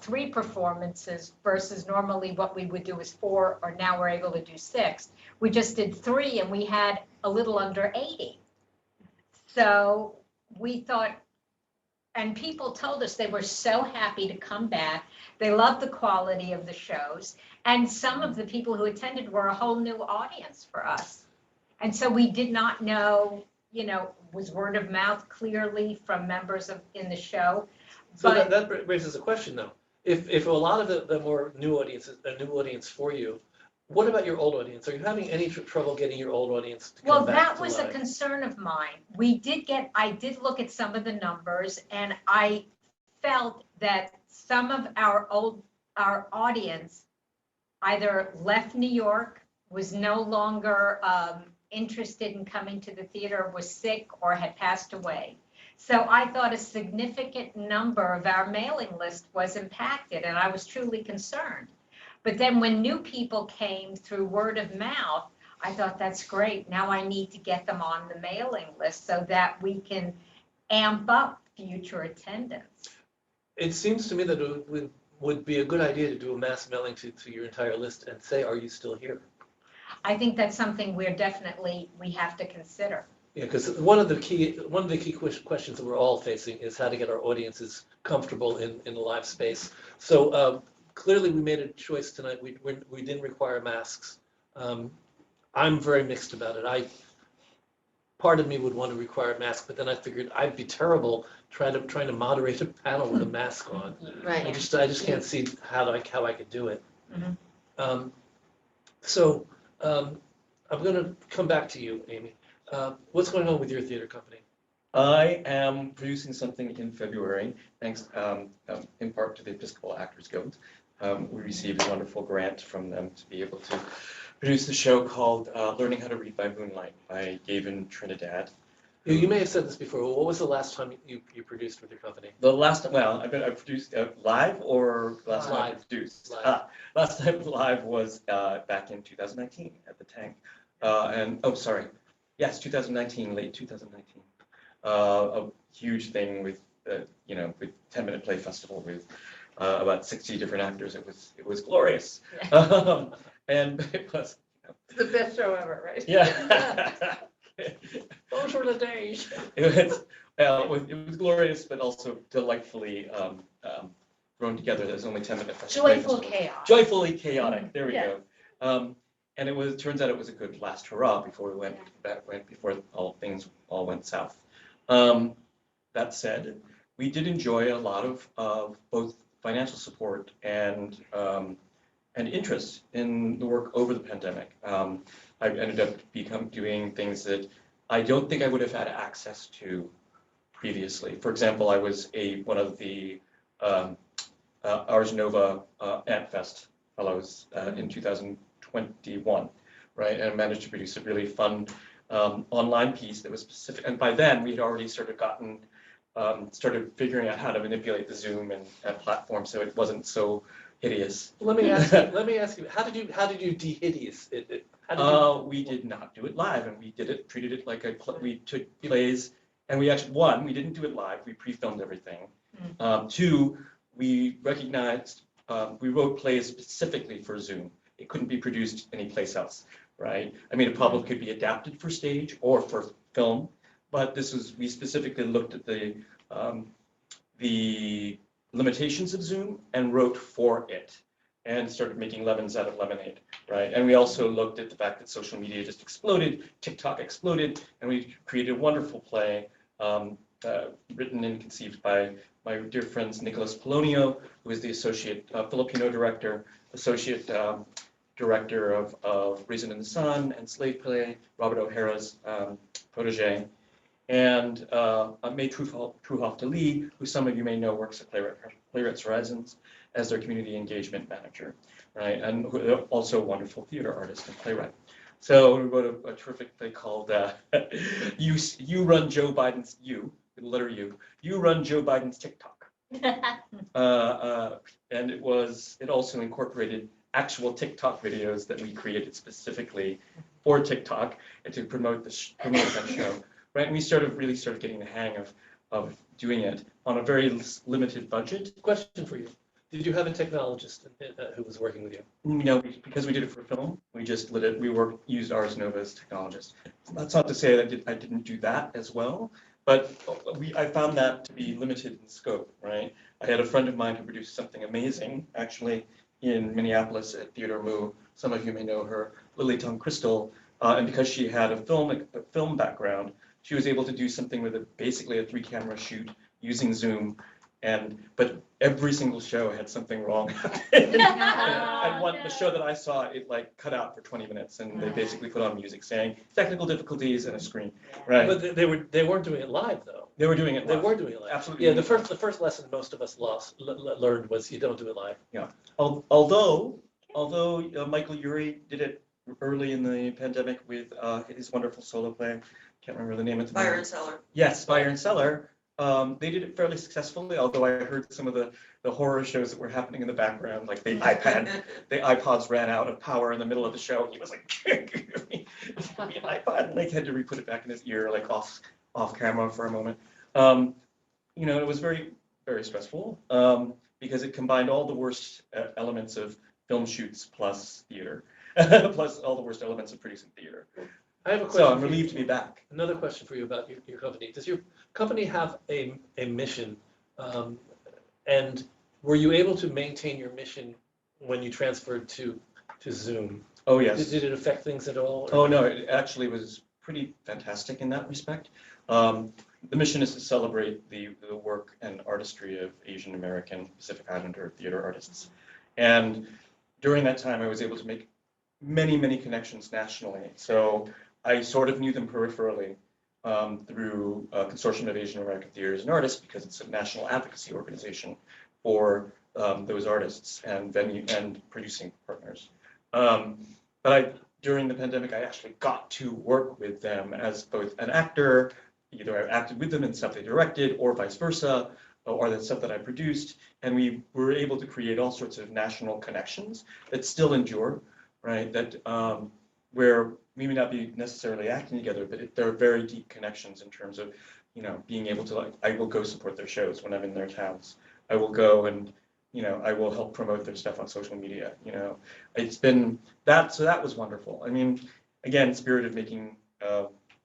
3 performances versus normally what we would do is 4, or now we're able to do 6. We just did 3 and we had a little under 80. So we thought, and people told us they were so happy to come back. They loved the quality of the shows. And some of the people who attended were a whole new audience for us. And so we did not know, was word of mouth clearly from members in the show. So But that raises a question though. If a lot of them were new audiences, a new audience for you, what about your old audience? Are you having any trouble getting your old audience to come back that to was a live? concern of mine. I did look at some of the numbers, and I felt that some of our audience either left New York, was no longer interested in coming to the theater, was sick, or had passed away. So I thought a significant number of our mailing list was impacted, and I was truly concerned. But then when new people came through word of mouth, I thought, that's great. Now I need to get them on the mailing list so that we can amp up future attendance. It seems to me that it would be a good idea to do a mass mailing to your entire list and say, are you still here? I think that's something we have to consider. Yeah, because one of the key questions that we're all facing is how to get our audiences comfortable in the live space. So clearly we made a choice tonight. We didn't require masks. I'm very mixed about it. Part of me would want to require a mask, but then I figured I'd be terrible trying to moderate a panel with a mask on. Right. I just can't see how I could do it. Mm-hmm. So I'm going to come back to you, Amy. What's going on with your theater company? I am producing something in February, thanks in part to the Episcopal Actors Guild. We received a wonderful grant from them to be able to produce a show called Learning How to Read by Moonlight by Gavin Trinidad. You may have said this before. What was the last time you produced with your company? The last time, well, I produced live or last time I produced? Live. Last time live was back in 2019 at the Tank. Yes, 2019, late 2019. A huge thing with, with 10-minute play festival with about 60 different actors. It was glorious. And it was. It's the best show ever, right? Yeah. Those were the days. It was glorious, but also delightfully grown together. There's only 10-minute Joyful chaos. Joyfully chaotic. There we Yeah. go. And turns out it was a good last hurrah before we went before things all went south. That said, we did enjoy a lot of both financial support and interest in the work over the pandemic. I ended up doing things that I don't think I would have had access to previously. For example, I was one of the Ars Nova Ant Fest fellows in 2021, right? And I managed to produce a really fun online piece that was specific. And by then, we had already sort of started figuring out how to manipulate the Zoom and platform so it wasn't so hideous. Let me ask you, how did you de-hideous it? We did not do it live, and we treated it like we took plays, and we didn't do it live, we pre-filmed everything. Two, we recognized, we wrote plays specifically for Zoom. It couldn't be produced anyplace else, right? I mean, it probably could be adapted for stage or for film, but we specifically looked at the limitations of Zoom and wrote for it and started making lemons out of lemonade, right? And we also looked at the fact that social media just exploded, TikTok exploded, and we created a wonderful play written and conceived by my dear friends Nicholas Polonio, who is the associate Filipino director, associate director of Raisin in the Sun and Slave Play, Robert O'Hara's protege, and May Truhoff de Lee, who some of you may know works at Playwrights Horizons as their community engagement manager, right? And also a wonderful theater artist and playwright. So we wrote a terrific play called You Run Joe Biden's, the letter U, You Run Joe Biden's TikTok. And it also incorporated actual TikTok videos that we created specifically for TikTok and to promote that show. Right, and we really started getting the hang of doing it on a very limited budget. Question for you. Did you have a technologist who was working with you? No, because we did it for film, we just used Ars Nova as technologist. That's not to say that I didn't do that as well, but I found that to be limited in scope, right? I had a friend of mine who produced something amazing, actually, in Minneapolis at Theater Moo. Some of you may know her, Lily Tongue Crystal, and because she had a film background, she was able to do something with basically a 3-camera shoot using Zoom, but every single show had something wrong. And the show that I saw, it cut out for 20 minutes, and they basically put on music saying technical difficulties and a screen. Right. But they weren't doing it live though. They were doing it live. They were doing it live. Absolutely. Yeah, the first lesson most of us learned was you don't do it live. Yeah. Although Michael Urie did it early in the pandemic with his wonderful solo play. Can't remember the name of the Fire and Cellar. Yes, Fire and Cellar. They did it fairly successfully, although I heard some of the horror shows that were happening in the background, like the iPods ran out of power in the middle of the show. He was like, give me an iPod, and they had to re-put it back in his ear, like off camera for a moment. It was very, very stressful because it combined all the worst elements of film shoots plus theater, plus all the worst elements of producing theater. I have a question. So I'm relieved to be back. Another question for you about your company. Does your company have a mission? And were you able to maintain your mission when you transferred to Zoom? Oh, yes. Did it affect things at all? Oh, no, it actually was pretty fantastic in that respect. The mission is to celebrate the work and artistry of Asian American Pacific Islander theater artists. And during that time, I was able to make many, many connections nationally. So I sort of knew them peripherally through a consortium of Asian American theaters and artists, because it's a national advocacy organization for those artists and venue and producing partners. But during the pandemic, I actually got to work with them as both an actor. Either I acted with them in stuff they directed, or vice versa, or the stuff that I produced, and we were able to create all sorts of national connections that still endure, right? That where we may not be necessarily acting together, but there are very deep connections in terms of, being able to, I will go support their shows when I'm in their towns. I will go and, I will help promote their stuff on social media. It's been that, so that was wonderful. I mean, again, spirit of making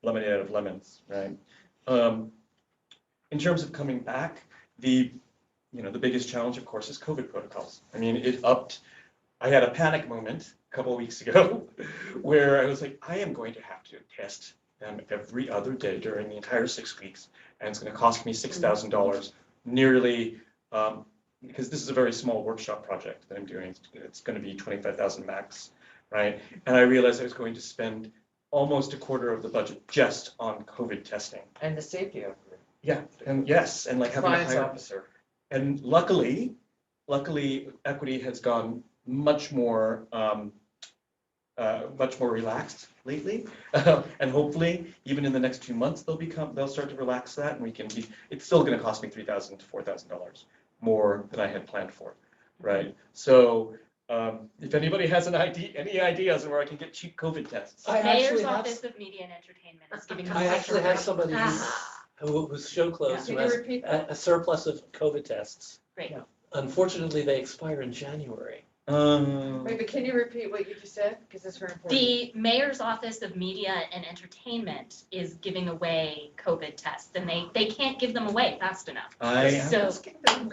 lemonade out of lemons, right? In terms of coming back, the the biggest challenge, of course, is COVID protocols. I mean, I had a panic moment a couple of weeks ago where I was like, I am going to have to test them every other day during the entire 6 weeks, and it's going to cost me $6,000, nearly, because this is a very small workshop project that I'm doing. It's going to be 25,000 max, right? And I realized I was going to spend almost a quarter of the budget just on COVID testing. And the safety of it. Yeah, and yes, and like having a Compliance higher officer. And luckily, equity has gone much more relaxed lately, and hopefully, even in the next 2 months, they'll start to relax that, and it's still going to cost me $3,000 to $4,000 more than I had planned for, right? So, if anybody has any ideas on where I can get cheap COVID tests, Mayor's Office of Media and Entertainment is giving. I actually have somebody who's show clothes, who has a surplus of COVID tests. Great. Unfortunately, they expire in January. Wait, but can you repeat what you just said? Because it's very important. The Mayor's Office of Media and Entertainment is giving away COVID tests, and they can't give them away fast enough. So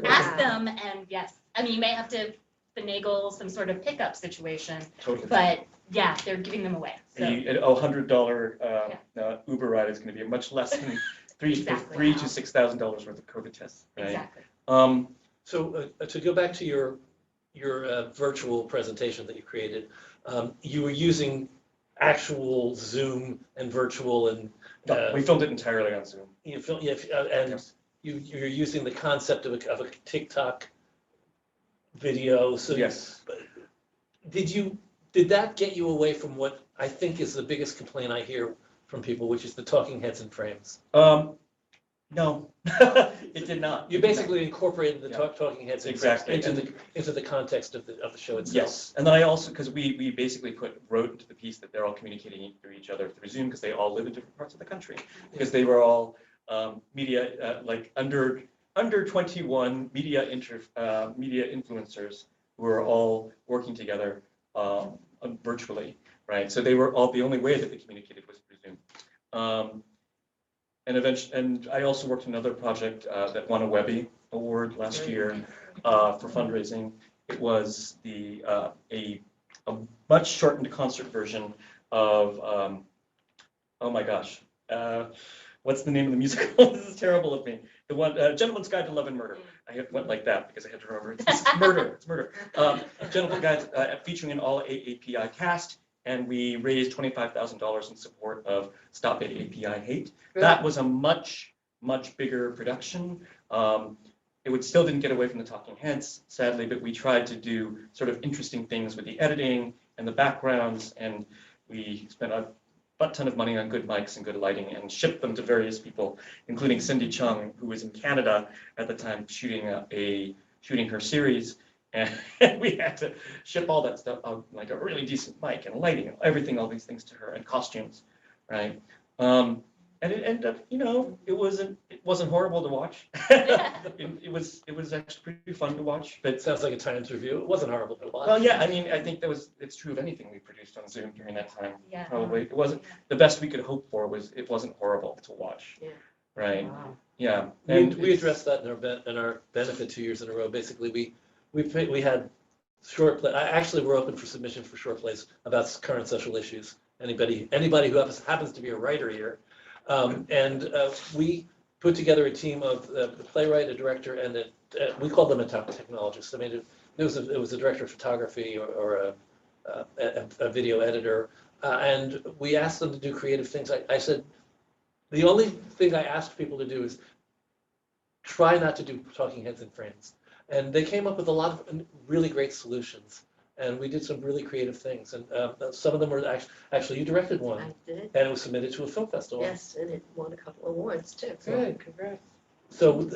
ask them, and yes, I mean, you may have to finagle some sort of pickup situation, Totally. but yeah, they're giving them away. So. A $100 Uber ride is going to be much less than $3,000 to $6,000 worth of COVID tests, right? Exactly. So to go back to your virtual presentation that you created, you were using actual Zoom and virtual and. We filmed it entirely on Zoom. You filmed, and yes. You're using the concept of a TikTok video. So yes. Did that get you away from what I think is the biggest complaint I hear from people, which is the talking heads and frames? No, it did not. You basically incorporated the talking heads and exactly frames into the context of the show itself. Yes, and then I also, because we basically wrote into the piece that they're all communicating through each other through Zoom because they all live in different parts of the country, because they were all media like under 21 media influencers who are all working together virtually, right? So they were all, the only way that they communicated was through Zoom. And I also worked on another project that won a Webby Award last year for fundraising. It was a much shortened concert version of oh my gosh, what's the name of the musical? This is terrible of me. The one Gentleman's Guide to Love and Murder. I went like that because I had to remember it's murder. It's murder. Gentleman's Guide featuring an all AAPI cast. And we raised $25,000 in support of Stop AAPI Hate. That was a much, much bigger production. It still didn't get away from the talking heads, sadly, but we tried to do sort of interesting things with the editing and the backgrounds, and we spent a ton of money on good mics and good lighting and shipped them to various people, including Cindy Chung, who was in Canada at the time shooting her series. And we had to ship all that stuff out, like a really decent mic and lighting and everything, all these things to her, and costumes, right? And it ended up, it wasn't horrible to watch. it was actually pretty fun to watch. But sounds like a Times review. It wasn't horrible to watch. Well, yeah, I mean, I think it's true of anything we produced on Zoom during that time. Yeah. Probably it wasn't the best we could hope for. It wasn't horrible to watch. Yeah. Right. Wow. Yeah. And we addressed that in our benefit 2 years in a row. Basically, we had short play. We're open for submission for short plays about current social issues. Anybody who happens to be a writer here, and we put together a team of the playwright, a director, and we called them a technologist. I mean, it was a director of photography or a video editor, and we asked them to do creative things. I said the only thing I asked people to do is try not to do talking heads and frames. And they came up with a lot of really great solutions. And we did some really creative things. And some of them were actually you directed one. I did. And it was submitted to a film festival. Yes, and it won a couple awards too. Good, congrats. So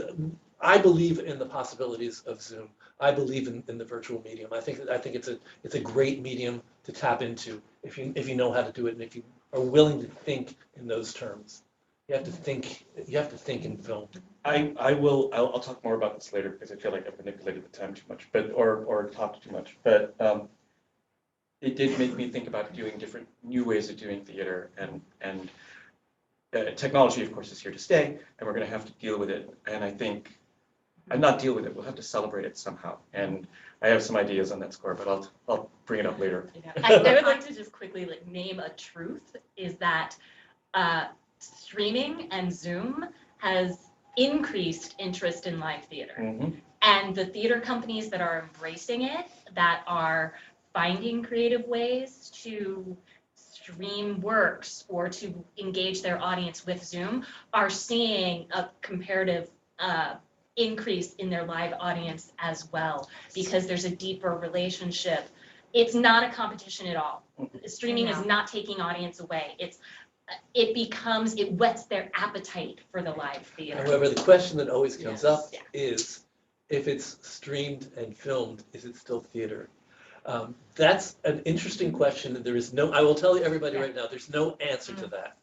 I believe in the possibilities of Zoom. I believe in the virtual medium. I think it's a great medium to tap into if you know how to do it and if you are willing to think in those terms. You have to think in film. I'll talk more about this later because I feel like I've manipulated the time too much, or talked too much. But it did make me think about doing different new ways of doing theater, and technology, of course, is here to stay, and we're going to have to deal with it. And I think and not deal with it. We'll have to celebrate it somehow. And I have some ideas on that score, but I'll bring it up later. I would like to just quickly name a truth is that streaming and Zoom has increased interest in live theater. And the theater companies that are embracing it, that are finding creative ways to stream works or to engage their audience with Zoom, are seeing a comparative increase in their live audience as well, because there's a deeper relationship. It's not a competition at all. Streaming is not taking audience away. It whets their appetite for the live theater. However, the question that always comes up is, if it's streamed and filmed, is it still theater? That's an interesting question. There is no, I will tell you everybody right now, there's no answer to that.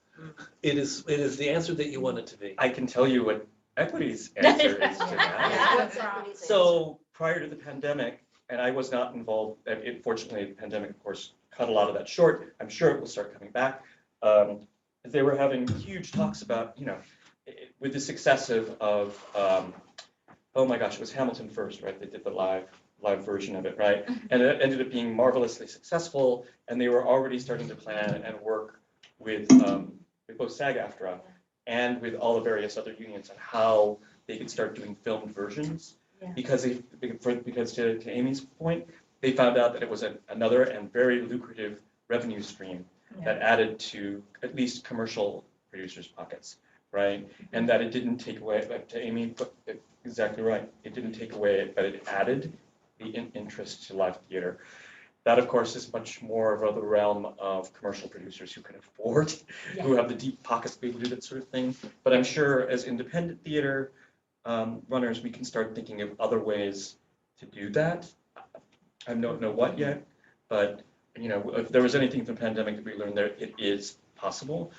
It is the answer that you want it to be. I can tell you what Equity's answer is to that. So prior to the pandemic, and I was not involved, fortunately the pandemic, of course, cut a lot of that short. I'm sure it will start coming back. They were having huge talks about, with the success of oh my gosh, it was Hamilton first, right? They did the live version of it, right? And it ended up being marvelously successful, and they were already starting to plan and work with both SAG-AFTRA and with all the various other unions on how they could start doing filmed versions. Because to Amy's point, they found out that it was another and very lucrative revenue stream that added to at least commercial producers' pockets, right? And that it didn't take away, like to Amy put it exactly right, it didn't take away, but it added the interest to live theater. That, of course, is much more of the realm of commercial producers who can afford, who have the deep pockets to be able to do that sort of thing. But I'm sure as independent theater runners, we can start thinking of other ways to do that. I don't know what yet, but if there was anything from the pandemic that we learned there, it is possible.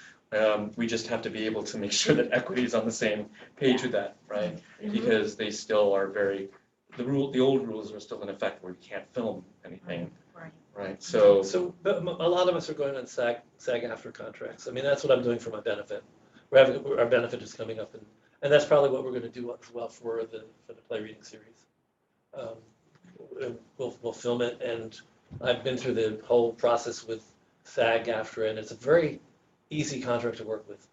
We just have to be able to make sure that Equity is on the same page with that, right? Because they still are the old rules are still in effect where you can't film anything. Right. So but a lot of us are going on SAG-AFTRA contracts. I mean, that's what I'm doing for my benefit. Our benefit is coming up, and that's probably what we're going to do as well for the play reading series. We'll film it, and I've been through the whole process with SAG-AFTRA, and it's a very easy contract to work with.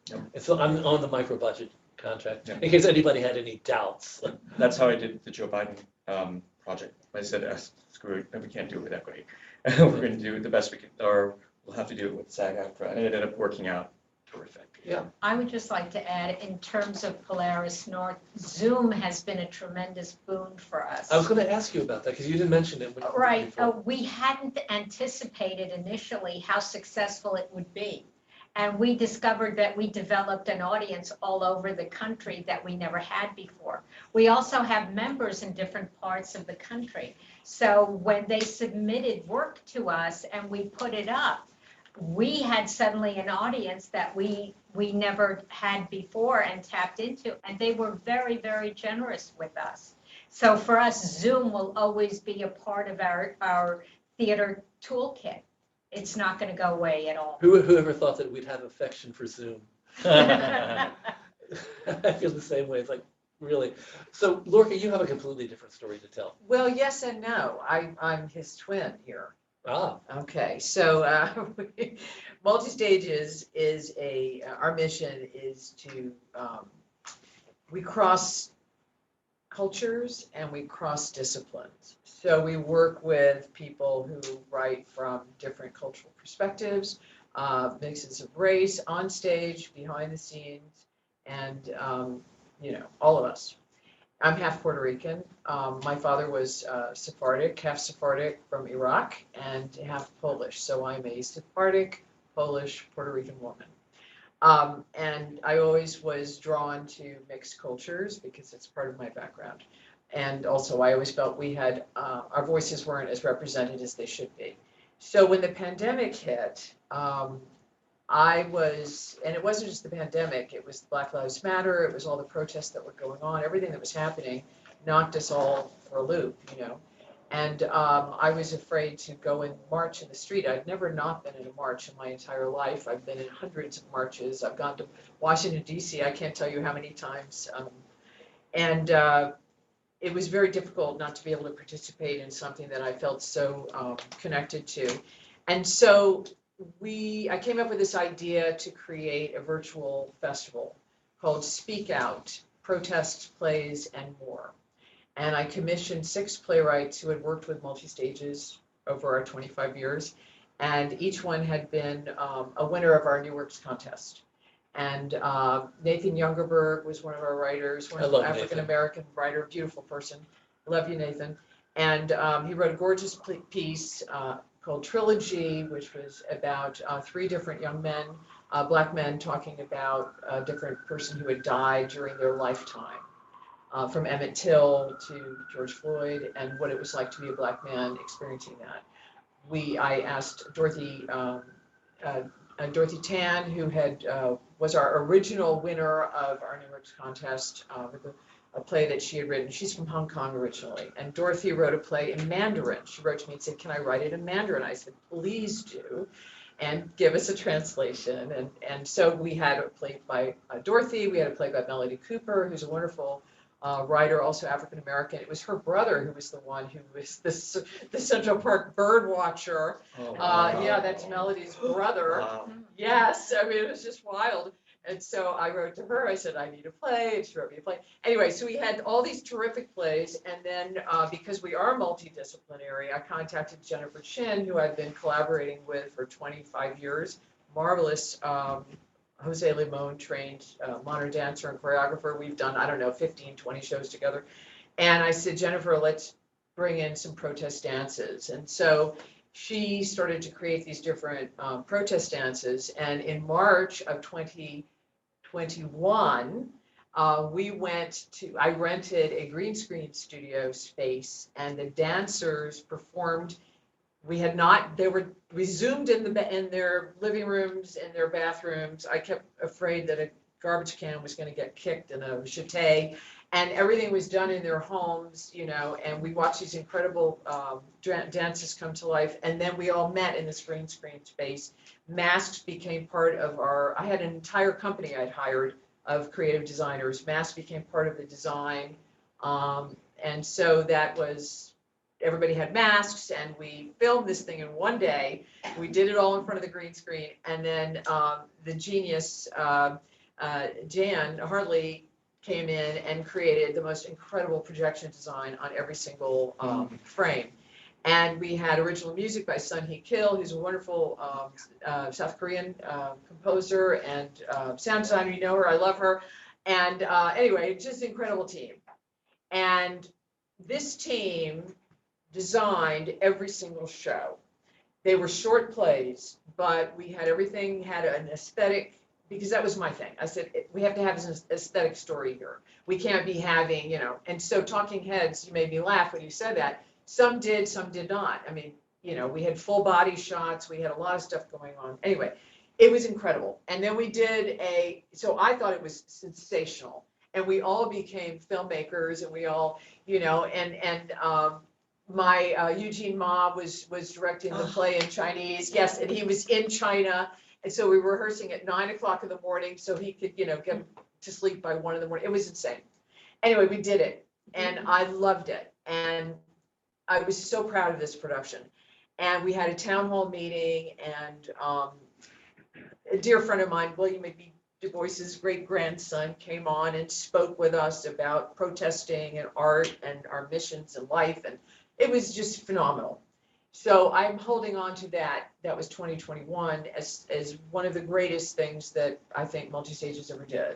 I'm on the micro budget contract, in case anybody had any doubts. That's how I did the Joe Biden project. I said, screw it, we can't do it with Equity. We're going to do the best we can, or we'll have to do it with SAG-AFTRA, and it ended up working out terrific. I would just like to add, in terms of Polaris North, Zoom has been a tremendous boon for us. I was going to ask you about that because you didn't mention it. Right. We hadn't anticipated initially how successful it would be. And we discovered that we developed an audience all over the country that we never had before. We also have members in different parts of the country. So when they submitted work to us and we put it up, we had suddenly an audience that we never had before and tapped into, and they were very, very generous with us. So for us, Zoom will always be a part of our theater toolkit. It's not going to go away at all. Whoever thought that we'd have affection for Zoom? I feel the same way. It's like, really. So, Lorca, you have a completely different story to tell. Well, yes and no. I'm his twin here. Ah. Okay, so Multi-Stages is our mission is to, we cross cultures and we cross disciplines. So we work with people who write from different cultural perspectives, mixes of race, on stage, behind the scenes, and all of us. I'm half Puerto Rican. My father was Sephardic, half Sephardic from Iraq, and half Polish. So I'm a Sephardic, Polish, Puerto Rican woman. And I always was drawn to mixed cultures because it's part of my background. And also I always felt we had, our voices weren't as represented as they should be. So when the pandemic hit, and it wasn't just the pandemic, it was Black Lives Matter, it was all the protests that were going on, everything that was happening knocked us all for a loop, And I was afraid to go and march in the street. I'd never not been in a march in my entire life. I've been in hundreds of marches. I've gone to Washington, D.C. I can't tell you how many times. it was very difficult not to be able to participate in something that I felt so connected to. And so I came up with this idea to create a virtual festival called Speak Out, Protests, Plays, and More. And I commissioned 6 playwrights who had worked with multi-stages over our 25 years. And each one had been a winner of our New Works contest. And Nathan Youngerberg was one of our writers, wonderful African-American writer, beautiful person. Love you, Nathan. And he wrote a gorgeous piece called Trilogy, which was about 3 different young men, Black men, talking about a different person who had died during their lifetime. From Emmett Till to George Floyd, and what it was like to be a Black man experiencing that. I asked Dorothy Tan, who was our original winner of our New Works contest with a play that she had written. She's from Hong Kong originally, and Dorothy wrote a play in Mandarin. She wrote to me and said, "Can I write it in Mandarin?" I said, "Please do, and give us a translation." And so we had a play by Dorothy. We had a play by Melody Cooper, who's a wonderful writer, also African American. It was her brother who was the one who was the Central Park bird watcher. Oh, wow. Yeah, that's Melody's brother. Wow. Yes, I mean, it was just wild. And so I wrote to her, I said, "I need a play," and she wrote me a play. Anyway, so we had all these terrific plays, and then because we are multidisciplinary, I contacted Jennifer Chin, who I've been collaborating with for 25 years, marvelous Jose Limon trained modern dancer and choreographer. We've done, I don't know, 15, 20 shows together. And I said, "Jennifer, let's bring in some protest dances." And so she started to create these different protest dances. And in March of 2021, I rented a green screen studio space, and the dancers performed. We zoomed in their living rooms, in their bathrooms. I kept afraid that a garbage can was going to get kicked in a jeté, and everything was done in their homes, and we watched these incredible dances come to life. And then we all met in this green screen space. Masks became part of I had an entire company I'd hired of creative designers. Masks became part of the design. And so that was, everybody had masks, and we filmed this thing in one day. We did it all in front of the green screen, and then the genius Jan Hartley came in and created the most incredible projection design on every single frame. And we had original music by Sun Hee Kil, who's a wonderful South Korean composer and sound designer. You know her, I love her. And anyway, just an incredible team. And this team designed every single show. They were short plays, but we had everything had an aesthetic, because that was my thing. I said, we have to have an aesthetic story here. We can't be having, and so Talking Heads, you made me laugh when you said that. Some did, some did not. I mean, we had full body shots. We had a lot of stuff going on. Anyway, it was incredible. And then we did so I thought it was sensational. And we all became filmmakers, and we all, my Eugene Ma was directing the play in Chinese. Yes, and he was in China. And so we were rehearsing at 9 o'clock in the morning so he could, get to sleep by 1 in the morning. It was insane. Anyway, we did it, and I loved it. And I was so proud of this production. And we had a town hall meeting, and a dear friend of mine, William B. Du Bois's great-grandson, came on and spoke with us about protesting and art and our missions in life. And it was just phenomenal. So I'm holding on to that. That was 2021 as one of the greatest things that I think Multistages ever did.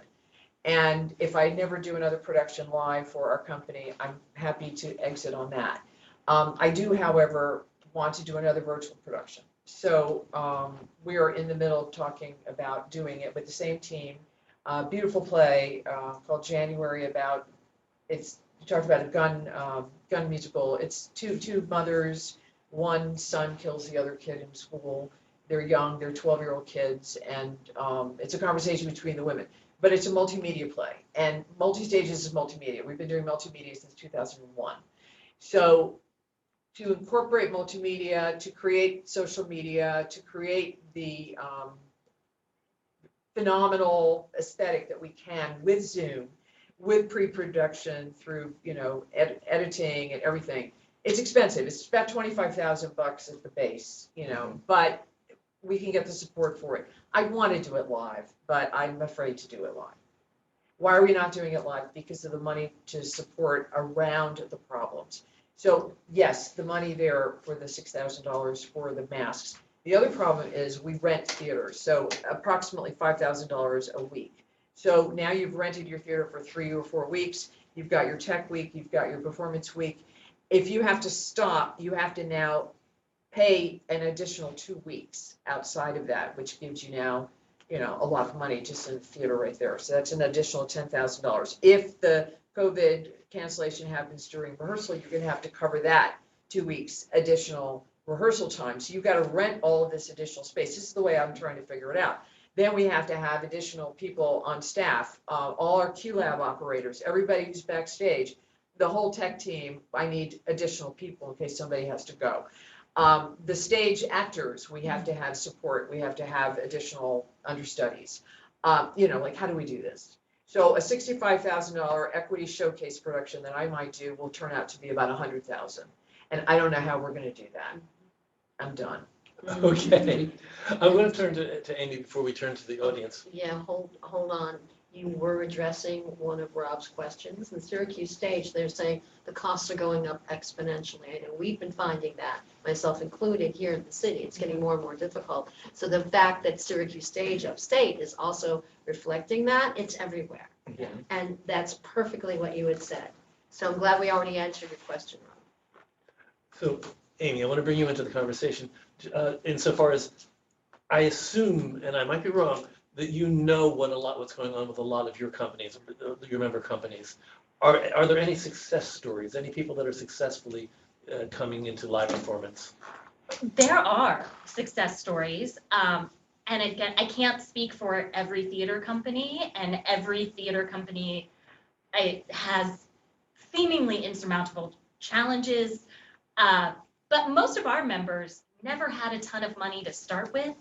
And if I never do another production live for our company, I'm happy to exit on that. I do, however, want to do another virtual production. So we are in the middle of talking about doing it with the same team. Beautiful play called January about, you talked about a gun musical. It's two mothers, one son kills the other kid in school. They're young, they're 12-year-old kids, and it's a conversation between the women. But it's a multimedia play, and Multistages is multimedia. We've been doing multimedia since 2001. So to incorporate multimedia, to create social media, to create the phenomenal aesthetic that we can with Zoom, with pre-production through, editing and everything. It's expensive. It's about $25,000 at the base, but we can get the support for it. I want to do it live, but I'm afraid to do it live. Why are we not doing it live? Because of the money to support around the problems. So yes, the money there for the $6,000 for the masks. The other problem is we rent theaters, so approximately $5,000 a week. So now you've rented your theater for 3 or 4 weeks. You've got your tech week, you've got your performance week. If you have to stop, you have to now pay an additional 2 weeks outside of that, which gives you now, a lot of money just in the theater right there. So that's an additional $10,000. If the COVID cancellation happens during rehearsal, you're going to have to cover that 2 weeks additional rehearsal time. So you've got to rent all of this additional space. This is the way I'm trying to figure it out. Then we have to have additional people on staff, all our QLab operators, everybody who's backstage, the whole tech team. I need additional people in case somebody has to go. The stage actors, we have to have support. We have to have additional understudies. Like how do we do this? So a $65,000 equity showcase production that I might do will turn out to be about $100,000. And I don't know how we're going to do that. I'm done. Okay. I'm going to turn to Amy before we turn to the audience. Yeah, hold on. You were addressing one of Rob's questions. In Syracuse Stage, they're saying the costs are going up exponentially. I know we've been finding that, myself included, here in the city. It's getting more and more difficult. So the fact that Syracuse Stage upstate is also reflecting that, it's everywhere. Yeah. And that's perfectly what you had said. So I'm glad we already answered your question, Rob. So, Amy, I want to bring you into the conversation insofar as I assume, and I might be wrong, that you know what's going on with a lot of your companies, your member companies. Are there any success stories? Any people that are successfully coming into live performance? There are success stories. And again, I can't speak for every theater company, and every theater company has seemingly insurmountable challenges. But most of our members never had a ton of money to start with.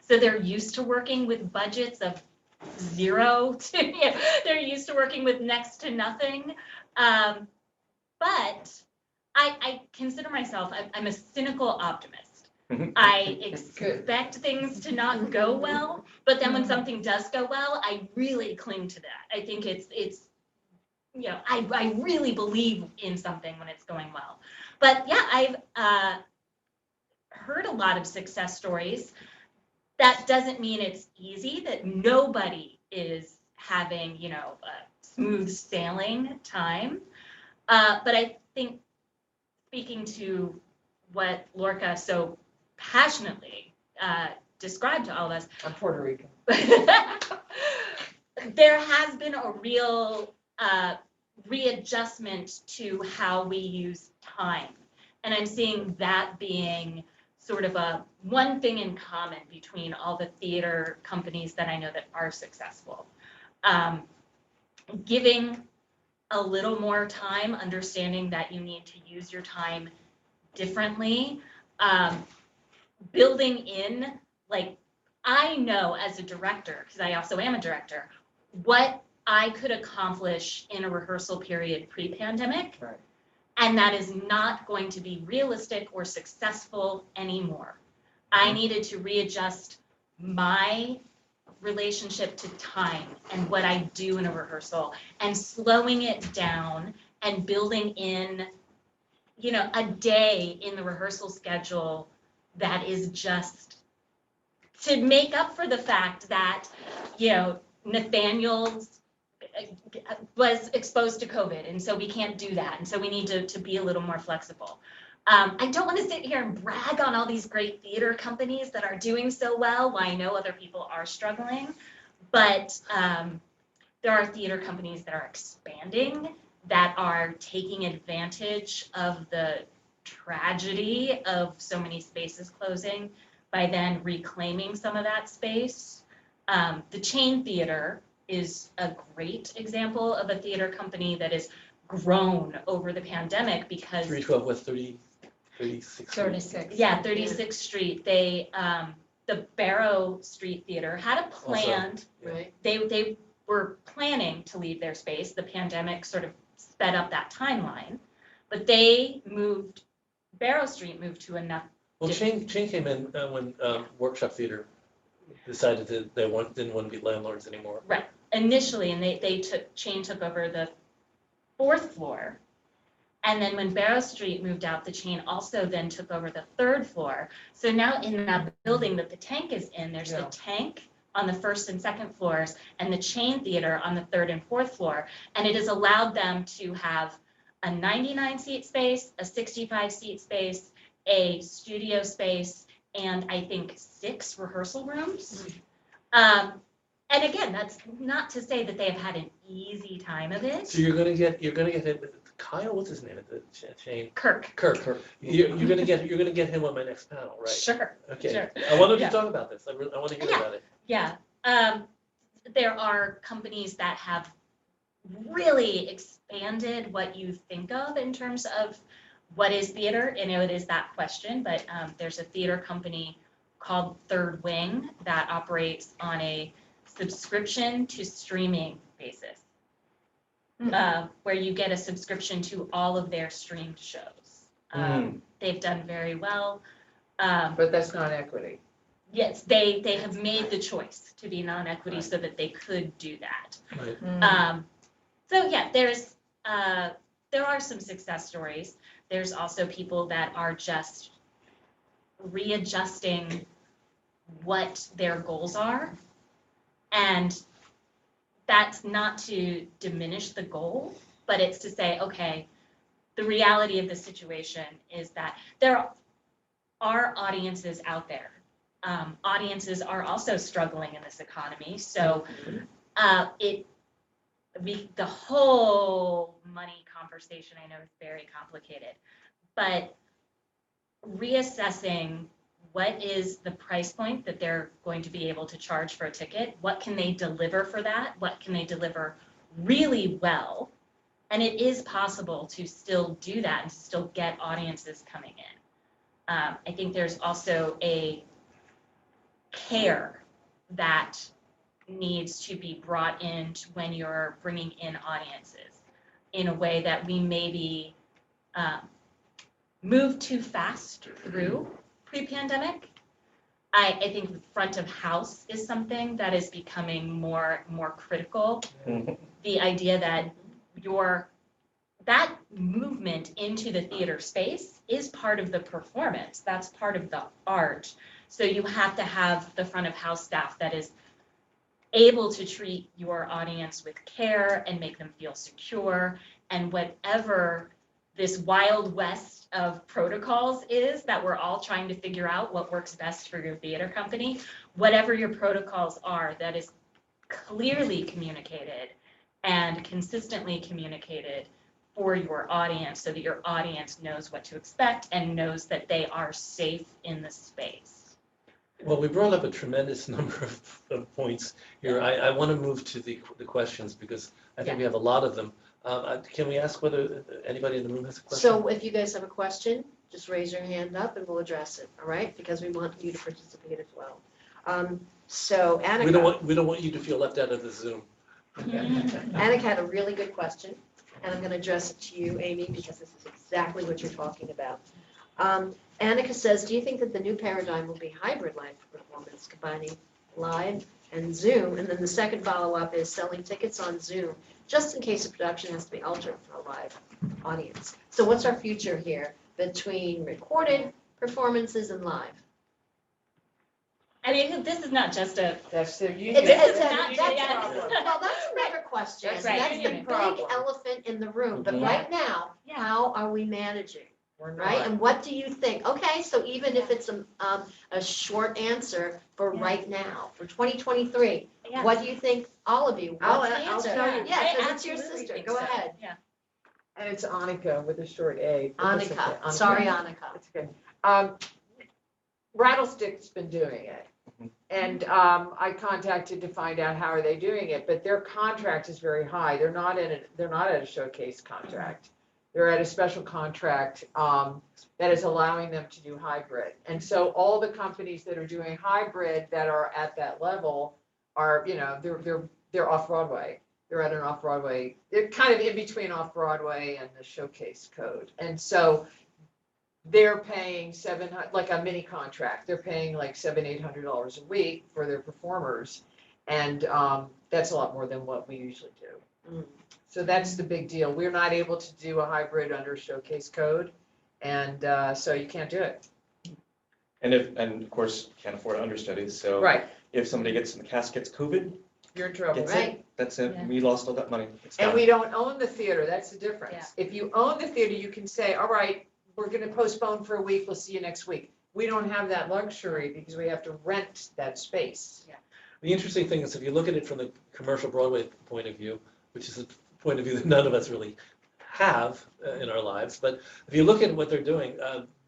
So they're used to working with budgets of 0 to, they're used to working with next to nothing. But I consider myself, I'm a cynical optimist. I expect things to not go well, but then when something does go well, I really cling to that. I think it's I really believe in something when it's going well. But yeah, I've heard a lot of success stories. That doesn't mean it's easy, that nobody is having, a smooth sailing time. But I think, speaking to what Lorca so passionately described to all of us. I'm Puerto Rican. There has been a real readjustment to how we use time. And I'm seeing that being sort of a one thing in common between all the theater companies that I know that are successful. Giving a little more time, understanding that you need to use your time differently, building in, like, I know as a director, because I also am a director, what I could accomplish in a rehearsal period pre-pandemic. Right. And that is not going to be realistic or successful anymore. I needed to readjust my relationship to time and what I do in a rehearsal, and slowing it down and building in, a day in the rehearsal schedule that is just to make up for the fact that, Nathaniel's was exposed to COVID, and so we can't do that, and so we need to be a little more flexible. I don't want to sit here and brag on all these great theater companies that are doing so well, while I know other people are struggling, but there are theater companies that are expanding, that are taking advantage of the tragedy of so many spaces closing by then reclaiming some of that space. The chain theater is a great example of a theater company that has grown over the pandemic because 312 West 36th. 36. Yeah, 36th Street. They the Barrow Street Theater had a planned. Right. They were planning to leave their space. The pandemic sort of sped up that timeline, but they moved, Barrow Street moved to enough. Well, Chain came in when Workshop Theater decided that they didn't want to be landlords anymore. Right, initially, and Chain took over the 4th floor. And then when Barrow Street moved out, the Chain also then took over the 3rd floor. So now in that building that the Tank is in, there's the Tank on the 1st and 2nd floors and the Chain Theater on the 3rd and 4th floor. And it has allowed them to have a 99 seat space, a 65 seat space, a studio space, and I think 6 rehearsal rooms. And again, that's not to say that they have had an easy time of it. So you're gonna get him, Kyle, what's his name at the Chain? Kirk. You're gonna get him on my next panel, right? Sure. Okay. Sure. I wanted to talk about this. I want to hear about it. Yeah. There are companies that have really expanded what you think of in terms of what is theater. I know it is that question, but there's a theater company called Third Wing that operates on a subscription to streaming basis, where you get a subscription to all of their streamed shows. They've done very well. But that's not equity. Yes, they have made the choice to be non-equity so that they could do that. Right. So yeah, there are some success stories. There's also people that are just readjusting what their goals are. And that's not to diminish the goal, but it's to say, okay, the reality of the situation is that there are audiences out there. Audiences are also struggling in this economy. So the whole money conversation, I know, is very complicated, but reassessing what is the price point that they're going to be able to charge for a ticket, what can they deliver for that, what can they deliver really well, and it is possible to still do that and still get audiences coming in. I think there's also a care that needs to be brought in when you're bringing in audiences in a way that we maybe moved too fast through pre-pandemic. I think front of house is something that is becoming more critical. The idea that that movement into the theater space is part of the performance. That's part of the art. So you have to have the front of house staff that is able to treat your audience with care and make them feel secure, and whatever this wild west of protocols is that we're all trying to figure out what works best for your theater company, whatever your protocols are, that is clearly communicated and consistently communicated for your audience so that your audience knows what to expect and knows that they are safe in the space. Well, we brought up a tremendous number of points here. I want to move to the questions because I think we have a lot of them. Can we ask whether anybody in the room has a question? So if you guys have a question, just raise your hand up and we'll address it, all right? Because we want you to participate as well. So Annika. We don't want you to feel left out of the Zoom. Annika had a really good question, and I'm going to address it to you, Amy, because this is exactly what you're talking about. Annika says, do you think that the new paradigm will be hybrid live performance, combining live and Zoom? And then the second follow-up is selling tickets on Zoom, just in case a production has to be altered for a live audience. So what's our future here between recorded performances and live? I mean, this is not just a. That's the Well, that's another question. That's That's right. the big elephant in the room. But right now, how are we managing? Right? And what do you think? Okay, so even if it's a short answer for right now, for 2023, what do you think, all of you? What's the answer? tell you. Yeah, because it's your sister. Go ahead. Yeah. And it's Annika with a short A. Annika. Sorry, Annika. It's good. Rattlestick's been doing it. And I contacted to find out how are they doing it, but their contract is very high. They're not at a showcase contract. They're at a special contract that is allowing them to do hybrid. And so all the companies that are doing hybrid that are at that level are, they're off-Broadway. They're at an off-Broadway, they're kind of in between off-Broadway and the showcase code. And so they're paying like a mini contract. They're paying like $700-800 a week for their performers. And that's a lot more than what we usually do. So that's the big deal. We're not able to do a hybrid under showcase code. And so you can't do it. And of course, can't afford understudies. So Right. if somebody gets in the cast gets COVID, You're in trouble. that's it. Yeah. We lost all that money. It's And gone. we don't own the theater. That's the difference. If you own the theater, you can say, all right, we're going to postpone for a week. We'll see you next week. We don't have that luxury because we have to rent that space. Yeah. The interesting thing is if you look at it from the commercial Broadway point of view, which is a point of view that none of us really have in our lives, but if you look at what they're doing,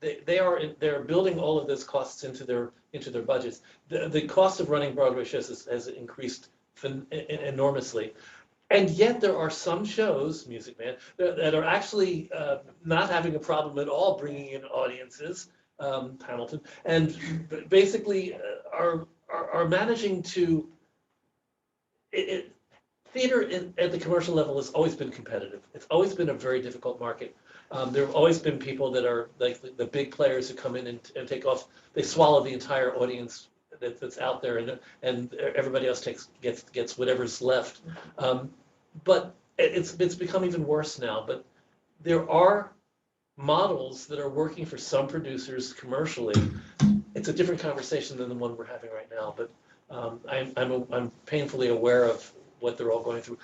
they're building all of those costs into their budgets. The cost of running Broadway shows has increased enormously. And yet there are some shows, Music Man, that are actually not having a problem at all bringing in audiences, Hamilton, and basically are managing to. Theater at the commercial level has always been competitive. It's always been a very difficult market. There have always been people that are like the big players who come in and take off. They swallow the entire audience that's out there, and everybody else gets whatever's left. But it's become even worse now. But there are models that are working for some producers commercially. It's a different conversation than the one we're having right now. But I'm painfully aware of what they're all going through.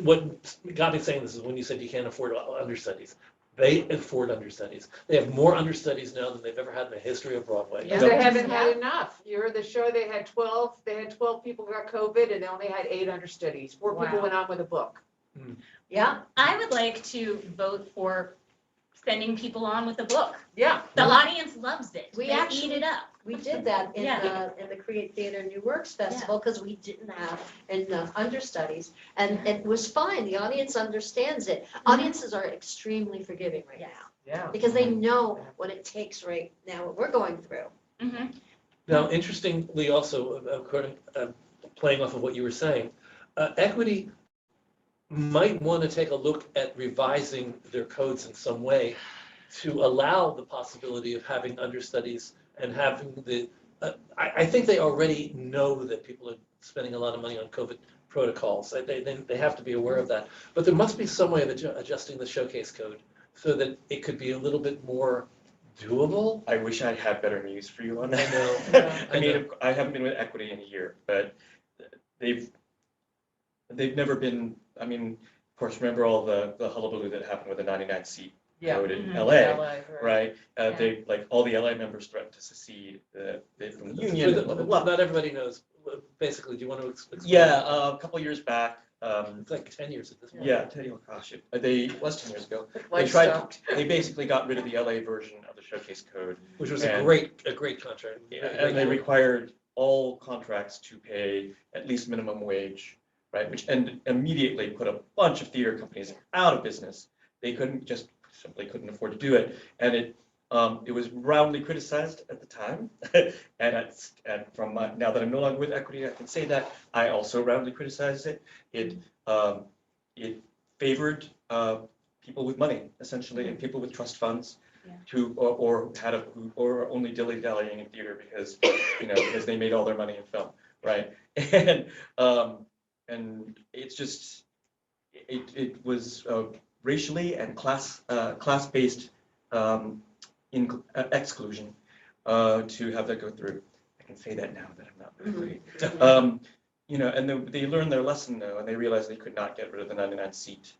What got me saying this is when you said you can't afford understudies. They afford understudies. They have more understudies now than they've ever had in the history of Broadway. Yeah, they haven't had enough. You heard the show, they had 12 people got COVID and they only had 8 understudies. 4 people Wow. went on with a book. Yeah, I would like to vote for sending people on with a book. Yeah. The audience loves it. We They actually- eat it up. We did that in Yeah. the Create Theater New Works Festival because we didn't have enough understudies. And it was fine. The audience understands it. Audiences are extremely forgiving right now Yeah. because they know what it takes right now, what we're going through. Now, interestingly, also, playing off of what you were saying, Equity might want to take a look at revising their codes in some way to allow the possibility of having understudies and having the. I think they already know that people are spending a lot of money on COVID protocols. They have to be aware of that. But there must be some way of adjusting the showcase code so that it could be a little bit more doable. I wish I had better news for you on that. I know. I mean, I haven't been with Equity in a year, but they've never been. I mean, of course, remember all the hullabaloo that happened with the 99 seat code in LA, right? They like all the LA members threatened to secede from the union. Blah, blah, blah. Not everybody knows. Basically, do you want to explain? Yeah, a couple of years back. It's like 10 years at this point. Yeah, oh gosh, it was 10 years ago. Life They basically got rid of the LA version of the showcase code, which was a great contract. Yeah, and they required all contracts to pay at least minimum wage, right? Which immediately put a bunch of theater companies out of business. They simply couldn't afford to do it, and it was roundly criticized at the time. and from now that I'm no longer with Equity, I can say that I also roundly criticized it. It favored people with money, essentially, and people with trust funds, who or only dilly-dallying in theater because they made all their money in film, right? And it's just it was racially and class-based exclusion to have that go through. I can say that now that I'm not with Equity. And they learned their lesson though, and they realized they could not get rid of the 99 seat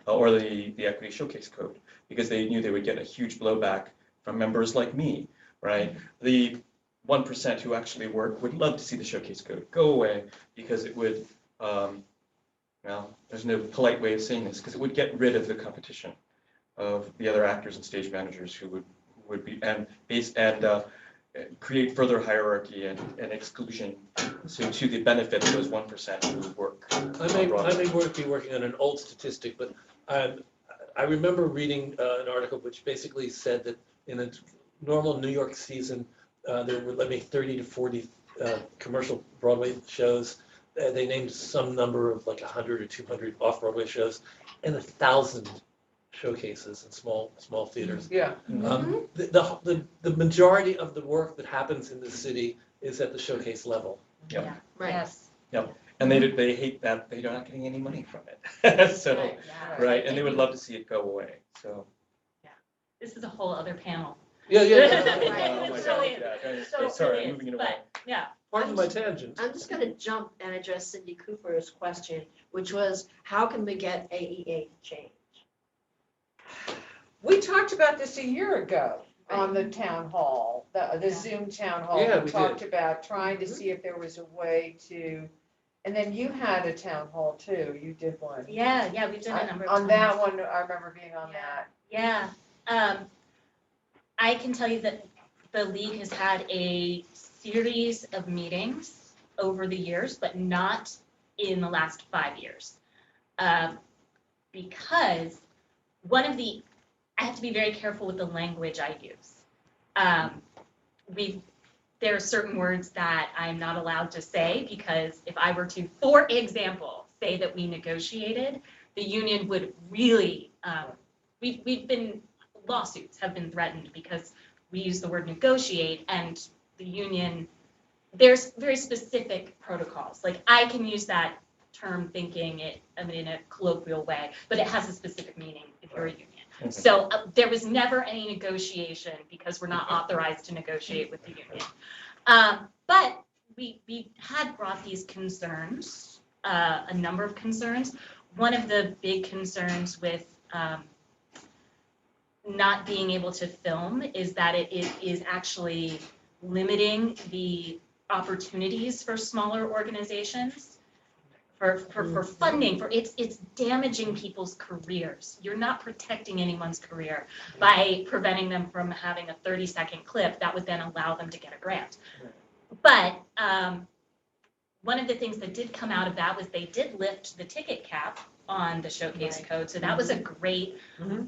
or the Equity Showcase Code because they knew they would get a huge blowback from members like me, right? The 1% who actually work would love to see the Showcase Code go away because it would, there's no polite way of saying this, because it would get rid of the competition of the other actors and stage managers who would be create further hierarchy and exclusion to the benefit of those 1% who work. I may be working on an old statistic, but I remember reading an article which basically said that in a normal New York season, there were 30 to 40 commercial Broadway shows. they named some number of like 100 or 200 off-Broadway shows and 1,000 showcases in small theaters. Yeah. The majority of the work that happens in the city is at the showcase level. Yep. Yeah. Right. Yes. Yep. And they hate that they're not getting any money from it. So, Right. right, and they would love to see it go away, so. This is a whole other panel. Yeah. Oh my It God, really is. yeah, So sorry, really I'm is, moving it away. but, yeah. Pardon my tangent. I'm just going to jump and address Cindy Cooper's question, which was, how can we get AEA to change? We talked about this a year ago on the town hall, the Zoom town hall. Yeah, We we talked did. about trying to see if there was a way to, and then you had a town hall too. You did one. Yeah, we've done a number of On times. that one, I remember being on that. Yeah, I can tell you that the league has had a series of meetings over the years, but not in the last 5 years. Because I have to be very careful with the language I use. There are certain words that I'm not allowed to say, because if I were to, for example, say that we negotiated, the union would really, lawsuits have been threatened because we use the word negotiate, and the union, there's very specific protocols. Like, I can use that term thinking it, in a colloquial way, but it has a specific meaning if you're a union. So there was never any negotiation, because we're not authorized to negotiate with the union. But we had brought these concerns, a number of concerns. One of the big concerns with not being able to film is that it is actually limiting the opportunities for smaller organizations. For funding, it's damaging people's careers. You're not protecting anyone's career by preventing them from having a 30-second clip that would then allow them to get a grant. But one of the things that did come out of that was they did lift the ticket cap on the showcase code. So that was a great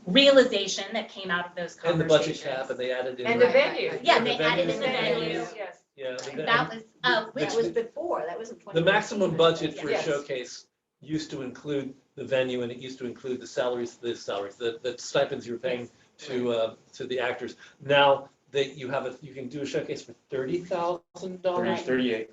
realization that came out of those And the conversations. budget cap, and they added in. And the venue. Yeah, they added in the venue. Yes. Yeah. That was, That was before, that wasn't 2019. The maximum budget for a Yes. showcase used to include the venue, and it used to include the stipends you were paying to the actors. Now you can do a showcase for $30,000. 38.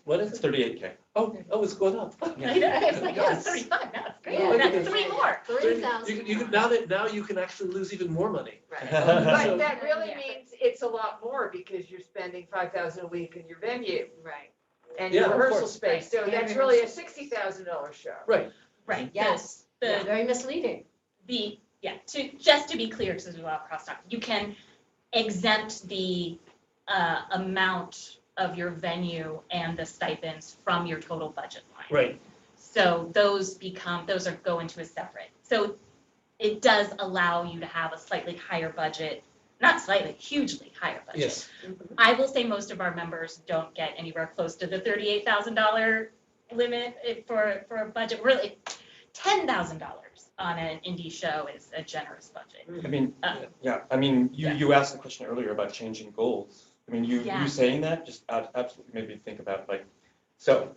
What is It's it? 38K. Oh, it's going up. I know, it's like, yeah, it's 35 now, it's great. Yeah, That's 3 more. 3,000. You can now you can actually lose even more money. Right. But that really means it's a lot more, because you're spending $5,000 a week in your venue Right. and Yeah, your of rehearsal course. space. So And that's really a $60,000 show. Right. Right, Yes. The Very misleading. just to be clear, because there's a lot of crosstalk, you can exempt the amount of your venue and the stipends from your total budget line. Right. So those go into a separate. So it does allow you to have a slightly higher budget, not slightly, hugely higher budget. Yes. I will say most of our members don't get anywhere close to the $38,000 limit for a budget. Really, $10,000 on an indie show is a generous budget. I mean, you asked the question earlier about changing goals. I mean, you saying that just absolutely made me think about, like, so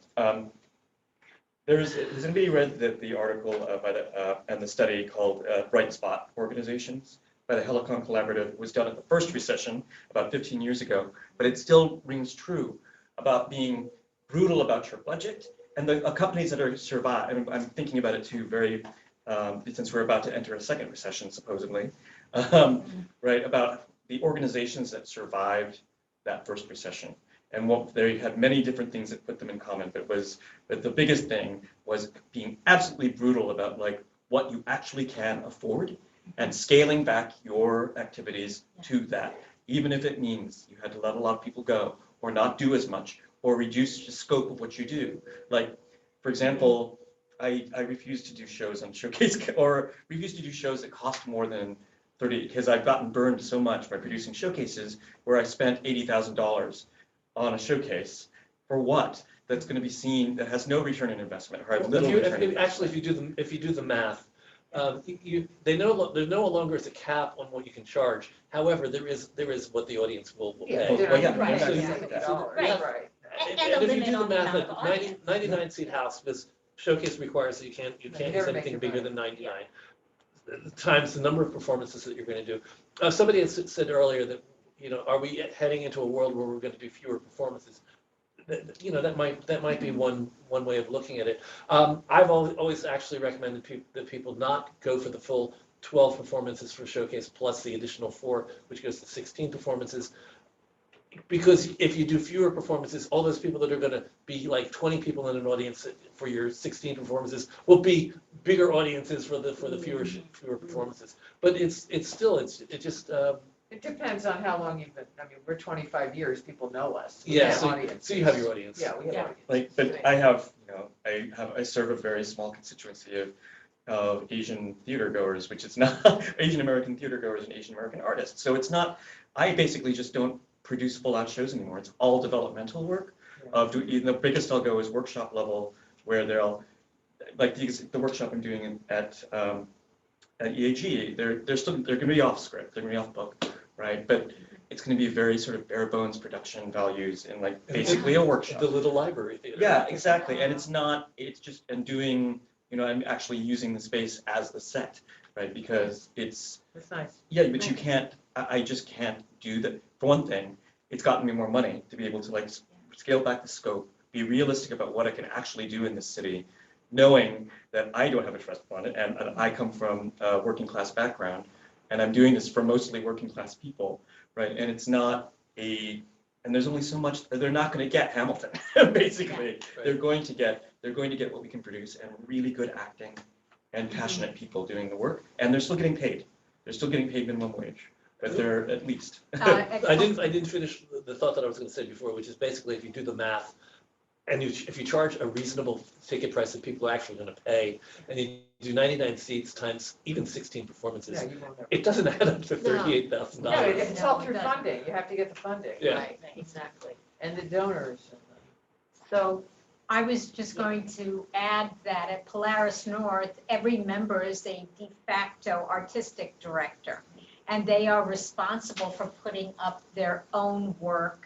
has anybody read the article by and the study called Bright Spot Organizations by the Helicon Collaborative? It was done at the first recession about 15 years ago, but it still rings true about being brutal about your budget and the companies that are survive. I mean, I'm thinking about it too, very since we're about to enter a second recession, supposedly, right? About the organizations that survived that first recession. And they had many different things that put them in common, but the biggest thing was being absolutely brutal about, like, what you actually can afford and scaling back your activities to that, even if it means you had to let a lot of people go or not do as much or reduce the scope of what you do. Like, for example, I refuse to do shows on Showcase, or refuse to do shows that cost more than 30, because I've gotten burned so much by producing showcases where I spent $80,000 on a showcase for what? That's going to be seen, that has no return on investment, or has little return on investment. Actually, if you do the math, there no longer is a cap on what you can charge. However, there is what the audience will pay. Right. And And a if you limit do the on the math, amount of at audience. 99 seat house, because Showcase requires that you can't never use make anything it bigger right. than 99 times the number of performances that you're going to do. Somebody had said earlier that, are we heading into a world where we're going to do fewer performances? That might be one way of looking at it. I've always actually recommended that people not go for the full 12 performances for Showcase plus the additional 4, which goes to 16 performances. Because if you do fewer performances, all those people that are going to be like 20 people in an audience for your 16 performances will be bigger audiences for the fewer performances. But it depends on how long you've been, I mean, we're 25 years, people know us. Yeah, Audience. so you have your audience. Yeah, we have audience. Like, but I serve a very small constituency of Asian theater goers, which is not Asian American theater goers and Asian American artists. So it's not, I basically just don't produce full-out shows anymore. It's all developmental work. The biggest I'll go is workshop level, where they'll, like the workshop I'm doing at EAG, they're going to be off script, they're going to be off book, right? But it's going to be very sort of bare bones production values and like basically a workshop. The little library theater. Yeah, exactly. And it's just, and doing, I'm actually using the space as the set, right? Because it's nice. Yeah, but you can't, I just can't do that. For one thing, it's gotten me more money to be able to like scale back the scope, be realistic about what I can actually do in this city, knowing that I don't have a trust fund and I come from a working class background, and I'm doing this for mostly working class people, right? And it's not and there's only so much, they're not going to get Hamilton, basically. Right. They're going to get what we can produce, and really good acting and passionate people doing the work, and they're still getting paid. They're still getting paid minimum wage, but they're at least. I didn't finish the thought that I was going to say before, which is basically if you do the math, and if you charge a reasonable ticket price that people are actually going to pay, and you do 99 seats times even 16 performances, it doesn't add up to $38,000. No, it's all through funding. You have to get the funding. Yeah. Right, exactly. And the donors. So I was just going to add that at Polaris North, every member is a de facto artistic director, and they are responsible for putting up their own work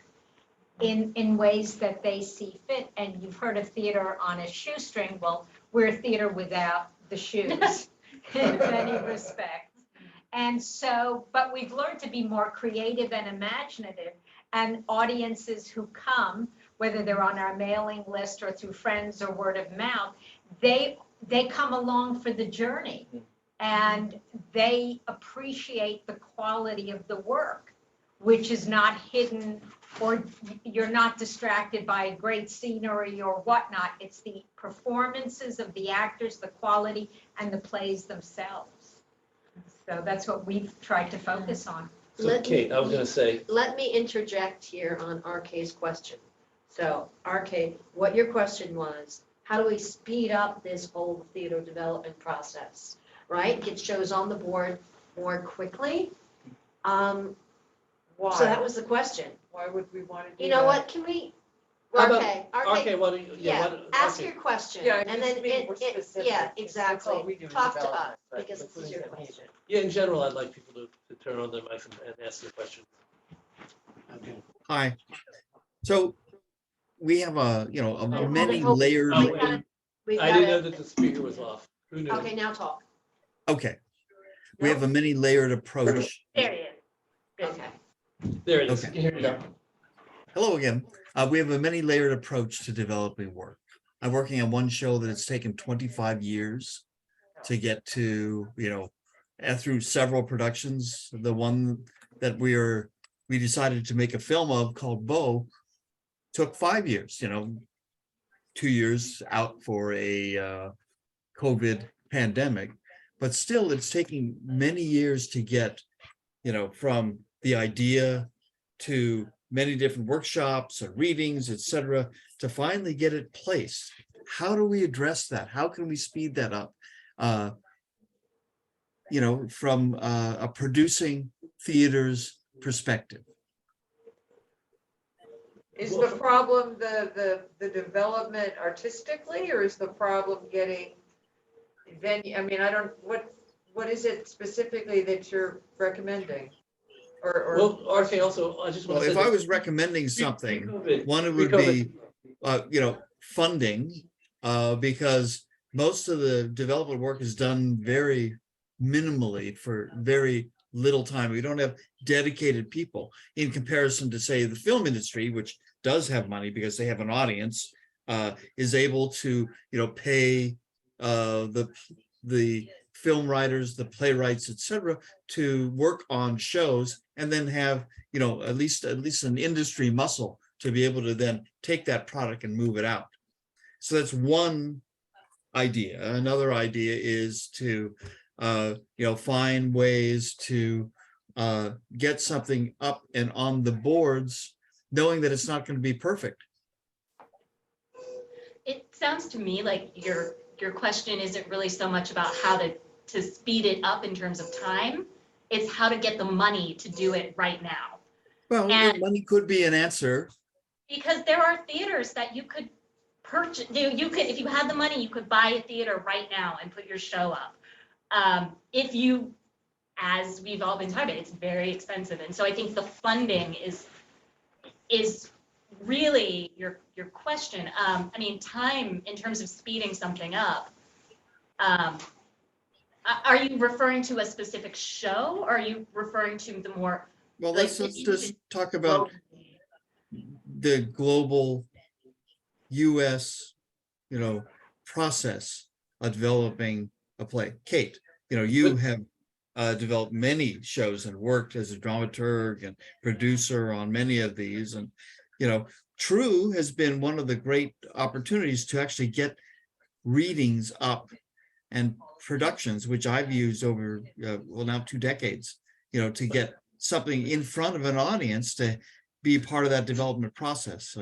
in ways that they see fit. And you've heard of theater on a shoestring. Well, we're theater without the shoes in many respects. And so, but we've learned to be more creative and imaginative, and audiences who come, whether they're on our mailing list or through friends or word of mouth, they come along for the journey, and they appreciate the quality of the work, which is not hidden, or you're not distracted by great scenery or whatnot. It's the performances of the actors, the quality, and the plays themselves. So that's what we've tried to focus on. So Kate, I was going to say. Let me interject here on RK's question. So RK, what your question was, how do we speed up this whole theater development process, right? Get shows on the board more quickly. Why? So that was the question. Why would we want to do that? You know what, can we, How about- RK, why don't you, ask your question. Yeah, And just then be more specific. yeah, That's all we exactly. do in Talk to us, development, but because this is your question. Yeah, in general, I'd like people to turn on their mics and ask their questions. Okay. Hi. So we have a many Hold- layered. we've got I didn't know it. that the speaker was off. Who knew? Okay, now talk. Okay. We have a many layered approach. There he is. Okay. There it is. Okay. Here you go. Hello again. We have a many layered approach to developing work. I'm working on one show that it's taken 25 years to get to, through several productions. The one that we decided to make a film of called Bo took 5 years, 2 years out for a COVID pandemic, but still it's taking many years to get, from the idea to many different workshops and readings, etc., to finally get it placed. How do we address that? How can we speed that up? From a producing theater's perspective. Is the problem the development artistically, or is the problem getting venue? I mean, what is it specifically that you're recommending? Or Well, RK, also, I just want to say. Well, if I was recommending something, one would be funding, because most of the development work is done very minimally for very little time. We don't have dedicated people in comparison to, say, the film industry, which does have money because they have an audience, is able to, pay the film writers, the playwrights, etc., to work on shows, and then have, at least an industry muscle to be able to then take that product and move it out. So that's one idea. Another idea is to, find ways to get something up and on the boards, knowing that it's not going to be perfect. It sounds to me like your question isn't really so much about how to speed it up in terms of time. It's how to get the money to do it right now. Well, money could be an answer. Because there are theaters that you could purchase, you could, if you had the money, you could buy a theater right now and put your show up. If you, as we've all been talking about, it's very expensive. And so I think the funding is really your question. I mean, time in terms of speeding something up. Are you referring to a specific show, or are you referring to the more? Well, let's just talk about the global US, process of developing a play. Kate, you have developed many shows and worked as a dramaturg and producer on many of these. And, True has been one of the great opportunities to actually get readings up and productions, which I've used over, now 2 decades, to get something in front of an audience to be part of that development process.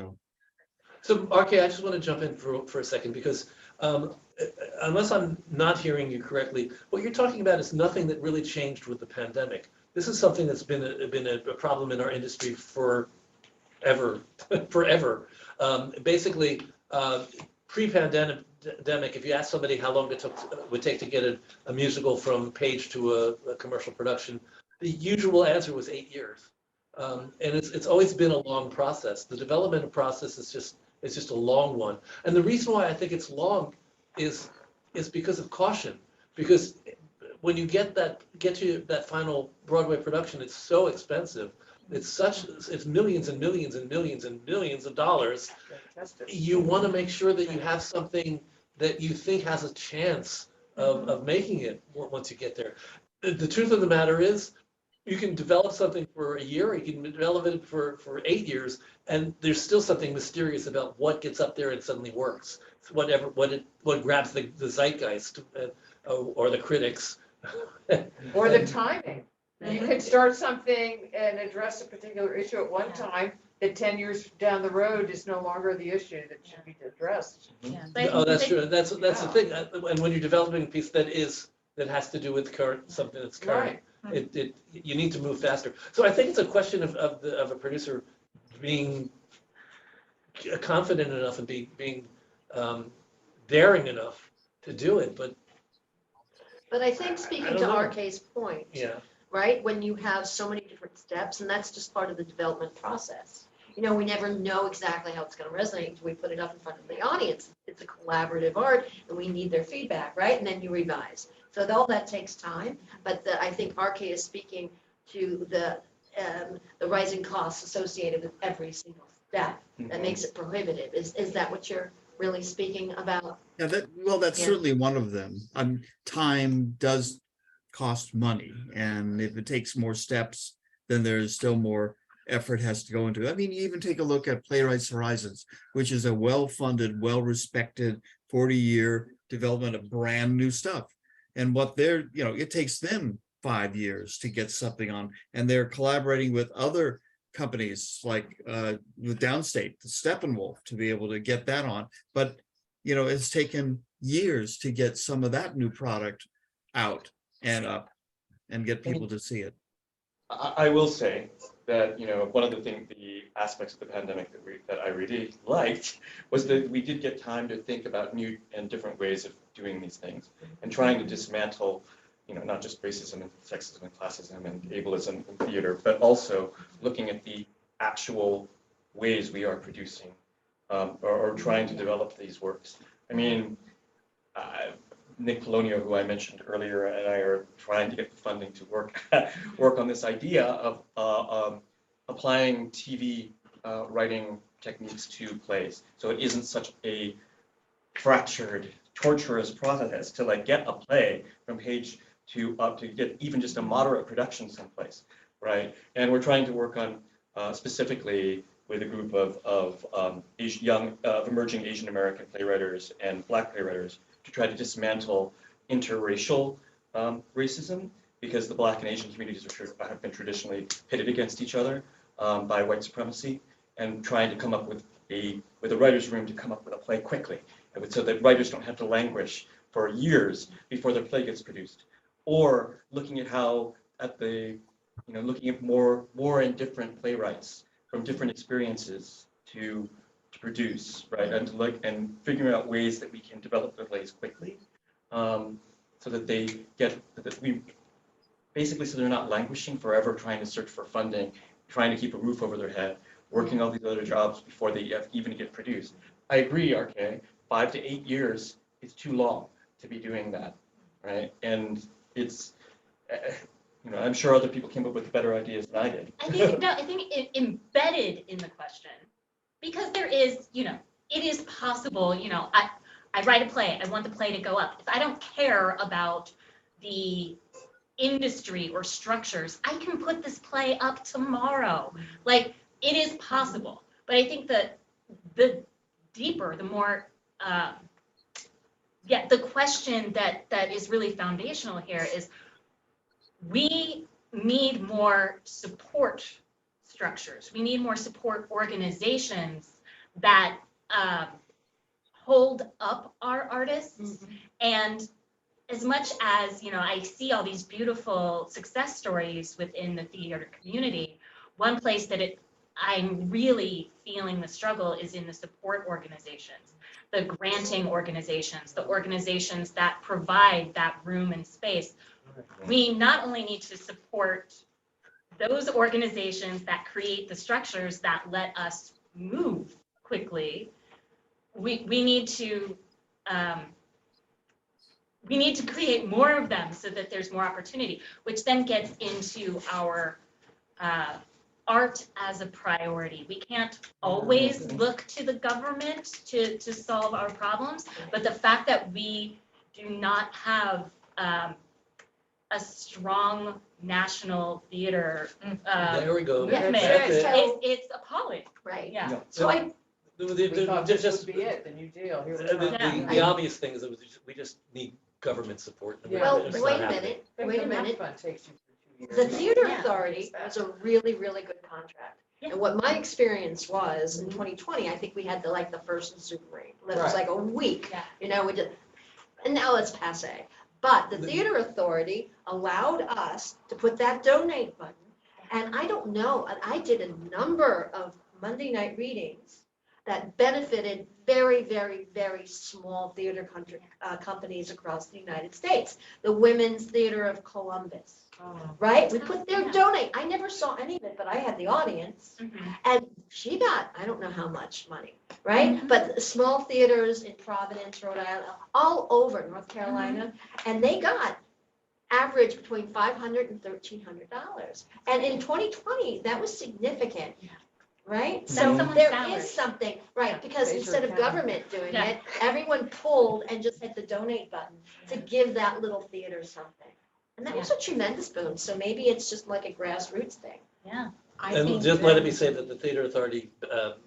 So RK, I just want to jump in for a second, because unless I'm not hearing you correctly, what you're talking about is nothing that really changed with the pandemic. This is something that's been a problem in our industry forever. Basically, pre-pandemic, if you ask somebody how long it would take to get a musical from page to a commercial production, the usual answer was 8 years. And it's always been a long process. The development process is just a long one. And the reason why I think it's long is because of caution. Because when you get to that final Broadway production, it's so expensive. It's millions and millions and millions and millions of dollars. You want to make sure that you have something that you think has a chance of making it once you get there. The truth of the matter is, you can develop something for a year, you can develop it for 8 years, and there's still something mysterious about what gets up there and suddenly works. What grabs the zeitgeist or the critics. Or the timing. You could start something and address a particular issue at one time that 10 years down the road is no longer the issue that should be addressed. Oh, that's true. That's the thing. And when you're developing a piece that has to do with something that's current, you need to move faster. So I think it's a question of a producer being confident enough and being daring enough to do it. But I think, speaking to RK's point, right, when you have so many different steps, and that's just part of the development process. We never know exactly how it's going to resonate until we put it up in front of the audience. It's a collaborative art, and we need their feedback, right? And then you revise. So all that takes time. But I think RK is speaking to the rising costs associated with every single step that makes it prohibitive. Is that what you're really speaking about? Yeah, that's certainly one of them. Time does cost money, and if it takes more steps, then there's still more effort has to go into it. I mean, you even take a look at Playwrights Horizons, which is a well-funded, well-respected 40-year development of brand new stuff. And what it takes them 5 years to get something on, and they're collaborating with other companies like with Downstate, the Steppenwolf, to be able to get that on. But it's taken years to get some of that new product out and up and get people to see it. I will say that one of the aspects of the pandemic that I really liked was that we did get time to think about new and different ways of doing these things and trying to dismantle not just racism and sexism and classism and ableism in theater, but also looking at the actual ways we are producing or trying to develop these works. I mean, Nick Polonio, who I mentioned earlier, and I are trying to get the funding to work on this idea of applying TV writing techniques to plays, so it isn't such a fractured, torturous process to like get a play from page to get even just a moderate production someplace, right? And we're trying to work on specifically with a group of emerging Asian American playwriters and Black playwriters to try to dismantle interracial racism, because the Black and Asian communities have been traditionally pitted against each other by white supremacy, and trying to come up with a writer's room to come up with a play quickly, so that writers don't have to languish for years before their play gets produced, or looking at looking at more and different playwrights from different experiences to produce, right, and figuring out ways that we can develop their plays quickly, so that so they're not languishing forever trying to search for funding, trying to keep a roof over their head, working all these other jobs before they even get produced. I agree, RK, 5 to 8 years is too long to be doing that, right? And it's, I'm sure other people came up with better ideas than I did. I think it embedded in the question, because there is, it is possible, I write a play, I want the play to go up. If I don't care about the industry or structures, I can put this play up tomorrow. Like, it is possible. But I think that the deeper, the more, the question that is really foundational here is, we need more support structures. We need more support organizations that hold up our artists. And as much as, I see all these beautiful success stories within the theater community, one place that I'm really feeling the struggle is in the support organizations, the granting organizations, the organizations that provide that room and space. We not only need to support those organizations that create the structures that let us move quickly, we need to create more of them so that there's more opportunity, which then gets into our art as a priority. We can't always look to the government to solve our problems, but the fact that we do not have a strong national theater There we go. commitment, it's appalling. Right. Yeah. So I, We thought this would be it, the New Deal. Here we are. The obvious thing is that we just need government support. well, It's not wait a happening. minute, The wait a Met minute. Fund takes you for 2 years. The Theater Yeah. Authority was a really, really good contract. Yeah. And what my experience was in 2020, I think we had the first Super Rain. It was Right. like a week, Yeah. we did, and now it's passe. But the Theater Authority allowed us to put that donate button. And I don't know, I did a number of Monday night readings that benefited very, very, very small theater companies across the United States. The Women's Theater of Columbus, right? We put their donate. I never saw any of it, but I had the audience. And she got, I don't know how much money, right? But small theaters in Providence, Rhode Island, all over North Carolina, and they got average between $500 and $1,300. And in 2020, that was significant. Right? That's So someone's there salary. is something, right, because Pays instead her of county. government doing Yeah. it, everyone pulled and just hit the donate button to give that little theater something. And that was a tremendous boon. So maybe it's just like a grassroots thing. Yeah. And just let it be said that the Theater Authority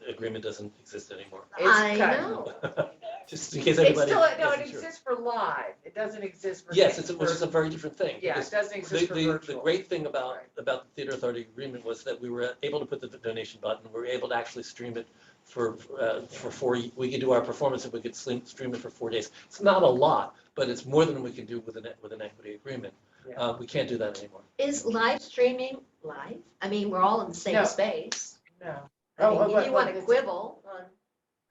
agreement doesn't exist anymore. I cut. know. Just in case It's anybody. still, no, it wasn't sure. exists for live. It doesn't exist for. Yes, which is a very different thing. Yeah, because it doesn't exist for the virtual. great thing about the Theater Authority agreement was that we were able to put the donation button, we were able to actually stream it for 4, we could do our performance and we could stream it for 4 days. It's not a lot, but it's more than we can do with an equity agreement. We can't do that anymore. Is live streaming live? I mean, we're all in the same No. space. No. I mean, but if you want to it's- quibble on,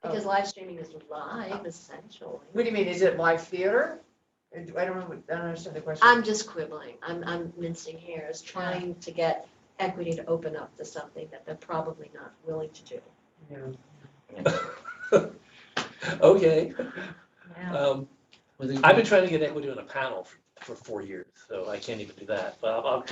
because live streaming is live essentially. What do you mean? Is it live theater? I don't understand the question. I'm just quibbling. I'm mincing hairs, trying to get equity to open up to something that they're probably not willing to do. Yeah. Okay. Yeah. I've been trying to get equity on a panel for 4 years, so I can't even do that, but I'm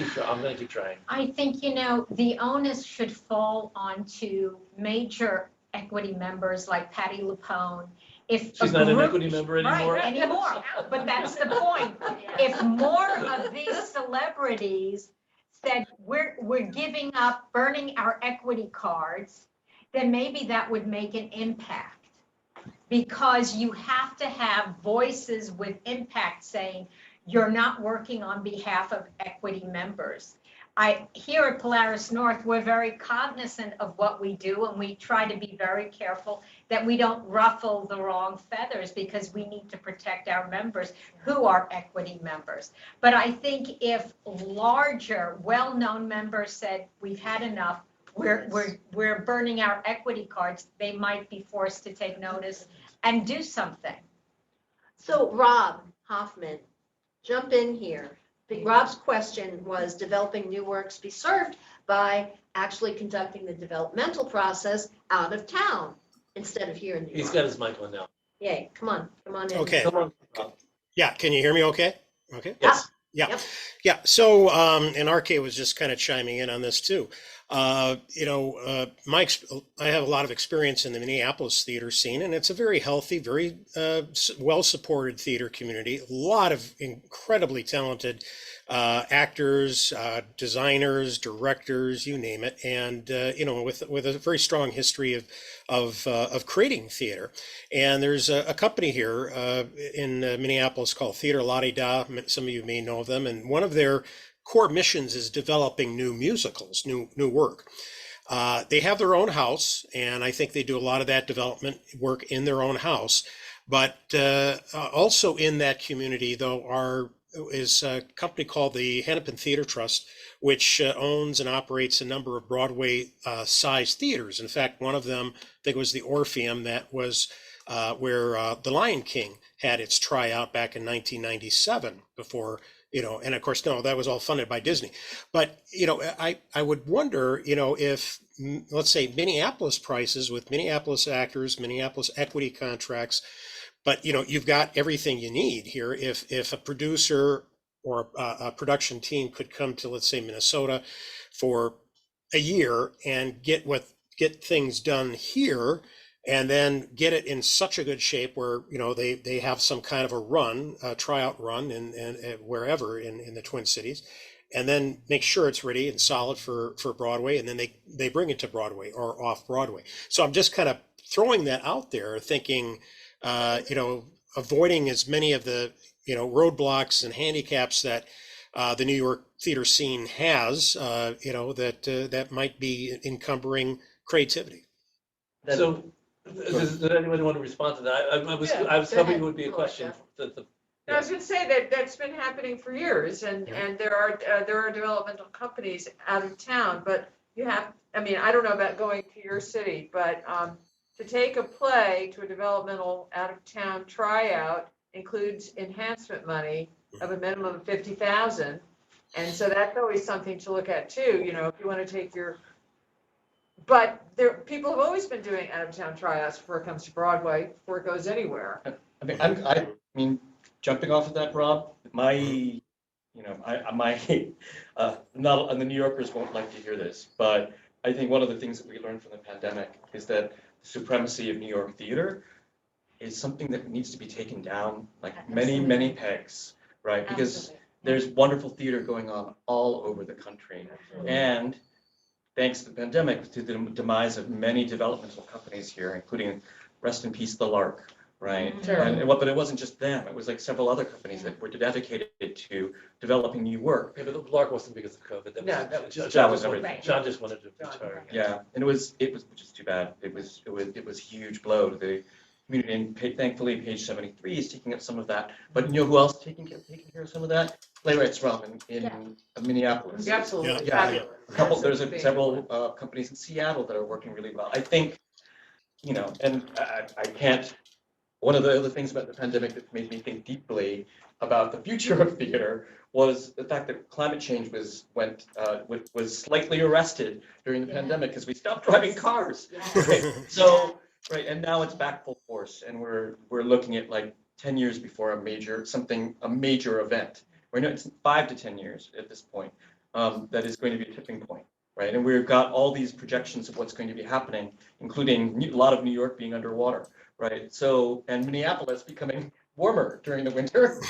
gonna keep trying. I think, the onus should fall onto major equity members like Patty Lapone. If She's not an equity member anymore. Right, anymore, but that's the point. If more of these celebrities said, we're giving up, burning our equity cards, then maybe that would make an impact. Because you have to have voices with impact saying, you're not working on behalf of equity members. Here at Polaris North, we're very cognizant of what we do, and we try to be very careful that we don't ruffle the wrong feathers, because we need to protect our members who are equity members. But I think if larger, well-known members said, we've had enough, we're burning our equity cards, they might be forced to take notice and do something. So Rob Hoffman, jump in here. Rob's question was, developing new works be served by actually conducting the developmental process out of town instead of here in New York. He's got his mic on now. Yay, come on in. Okay. Come on. Yeah, can you hear me okay? Okay. Yes. Yeah. Yep. Yeah. So, and RK was just kind of chiming in on this too. I have a lot of experience in the Minneapolis theater scene, and it's a very healthy, very well-supported theater community. A lot of incredibly talented actors, designers, directors, you name it, and with a very strong history of creating theater. And there's a company here in Minneapolis called Theater La Di Da. Some of you may know of them, and one of their core missions is developing new musicals, new work. They have their own house, and I think they do a lot of that development work in their own house. But also in that community, though, is a company called the Hennepin Theater Trust, which owns and operates a number of Broadway sized theaters. In fact, one of them, I think it was the Orpheum, that was where The Lion King had its tryout back in 1997 before, and of course, no, that was all funded by Disney. But, I would wonder, if, let's say, Minneapolis prices with Minneapolis actors, Minneapolis equity contracts, but, you've got everything you need here. If a producer or a production team could come to, let's say, Minnesota for a year and get things done here, and then get it in such a good shape where, they have some kind of a tryout run and wherever in the Twin Cities, and then make sure it's ready and solid for Broadway, and then they bring it to Broadway or off Broadway. So I'm just kind of throwing that out there, thinking, avoiding as many of the, roadblocks and handicaps that the New York theater scene has, that might be encumbering creativity. So, does anyone want to respond to that? I was hoping it would be a question. I was going to say that's been happening for years, and there are developmental companies out of town, but you have, I don't know about going to your city, but to take a play to a developmental out of town tryout includes enhancement money of a minimum of $50,000, and so that's always something to look at too. If you want to take but people have always been doing out of town tryouts before it comes to Broadway, before it goes anywhere. I mean, jumping off of that, Rob, my not, and the New Yorkers won't like to hear this, but I think one of the things that we learned from the pandemic is that the supremacy of New York theater is something that needs to be taken down like many pegs, right? Because there's wonderful theater going on all over the country. And thanks to the pandemic, to the demise of many developmental companies here, including, rest in peace, The Lark, right? But it wasn't just them. It was like several other companies that were dedicated to developing new work. Yeah, but The Lark wasn't because of COVID. That was everything. John just wanted to retire. Yeah, and it was just too bad. It was a huge blow to the community, and thankfully, page 73 is taking up some of that. But who else is taking care of some of that? Playwrights Realm in Minneapolis. Yeah, absolutely. Yeah, there's several companies in Seattle that are working really well. I think, and I can't. One of the other things about the pandemic that made me think deeply about the future of theater was the fact that climate change was slightly arrested during the pandemic because we stopped driving cars. Okay. So Right, and now it's back full force, and we're looking at like 10 years before a major event. We're not, it's 5 to 10 years at this point, that is going to be a tipping point, right? And we've got all these projections of what's going to be happening, including a lot of New York being underwater, right? So, and Minneapolis becoming warmer during the winter,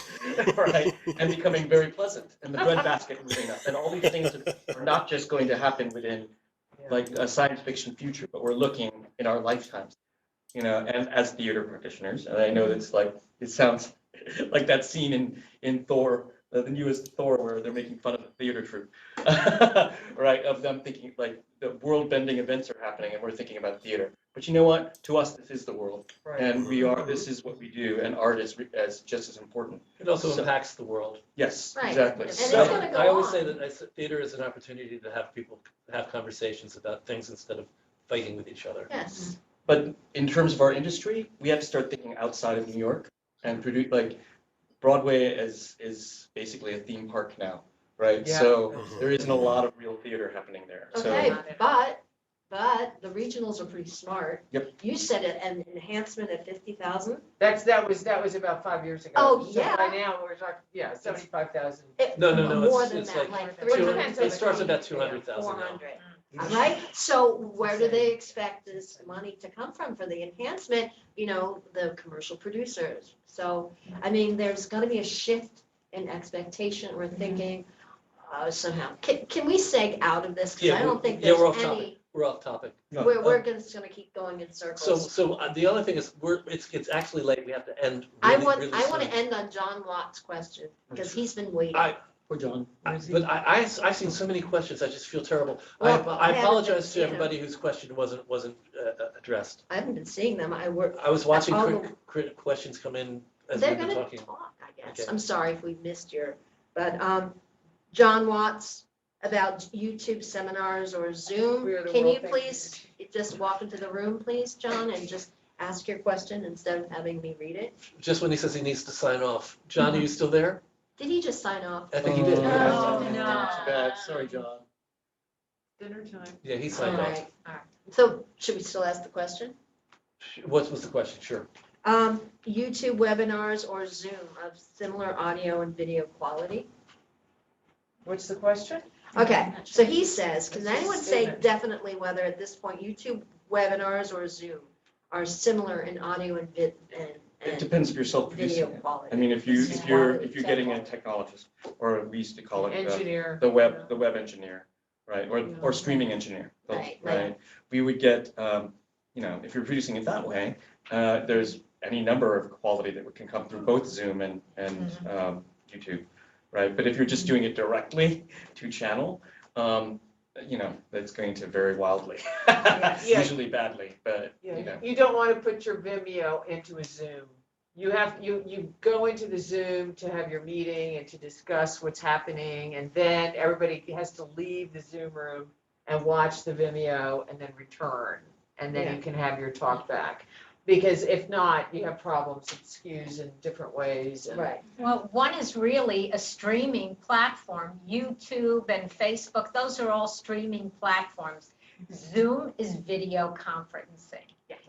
right? And becoming very pleasant, and the breadbasket moving up, and all these things are not just going to happen within like a science fiction future, but we're looking in our lifetimes, you know, and as theater practitioners, and I know that's like, it sounds like that scene in Thor, the newest Thor, where they're making fun of the theater troupe, right? Of them thinking like the world-bending events are happening, and we're thinking about theater. But you know what? To us, this is the world, and this is what we do, and art is as just as important. It also impacts the world. Yes, Right. exactly. And So, it's gonna go I always on. say that theater is an opportunity to have people have conversations about things instead of fighting with each other. Yes. but in terms of our industry, we have to start thinking outside of New York and produce like Broadway is basically a theme park now, right? Yeah. So there isn't a lot of real theater happening there. Okay, So but the regionals are pretty smart. Yep. You said an enhancement at 50,000? That was about 5 years ago. Oh, So yeah. By now, we're talking, 75,000. No, More it's than it's that, like, like 200 depends on it the starts about community, 200,000 now. 400. Right? So where do they expect this money to come from for the enhancement? You know, the commercial producers. So, I mean, there's gonna be a shift in expectation or thinking somehow. Can we seg out of this? Because I don't think Yeah, there's we're off any, topic. We're off topic. we're just gonna keep going in circles. So the other thing is it's actually late. We have to end I really, want really to soon. end on John Watt's question because he's been waiting. Poor John. But I've seen so many questions, I just feel terrible. Well, I haven't apologize to been, everybody whose question wasn't addressed. I haven't been seeing them. I was watching all questions come in as They're we've been gonna talking. talk, I guess. Okay. I'm sorry if we missed but John Watts about YouTube seminars or Zoom. We are the Can world you famous. please just walk into the room, please, John, and just ask your question instead of having me read it? Just when he says he needs to sign off. John, are you still there? Did he just sign off? I think he did. Too bad. Sorry, John. Dinner time. Yeah, he All signed off. right, all right. So should we still ask the question? What was the question? Sure. YouTube webinars or Zoom of similar audio and video quality? What's the question? Okay, so he says, can That's just anyone a say statement. definitely whether at this point YouTube webinars or Zoom are similar in audio and It depends if you're self-producing video it. quality? I mean, if you're getting a technologist, or at least to call it Engineer. the web engineer, right, or streaming engineer, Right. We would get, if you're producing it that way, there's any number of quality that can come through both Zoom and YouTube, right? But if you're just doing it directly to channel, that's going to vary wildly, Yeah. usually badly, but You don't want to put your Vimeo into a Zoom. You go into the Zoom to have your meeting and to discuss what's happening, and then everybody has to leave the Zoom room and watch the Vimeo and then return, and then you can have your talk back. Because if not, you have problems, it skews in different ways. Right. Well, one is really a streaming platform. YouTube and Facebook, those are all streaming platforms. Zoom is video conferencing.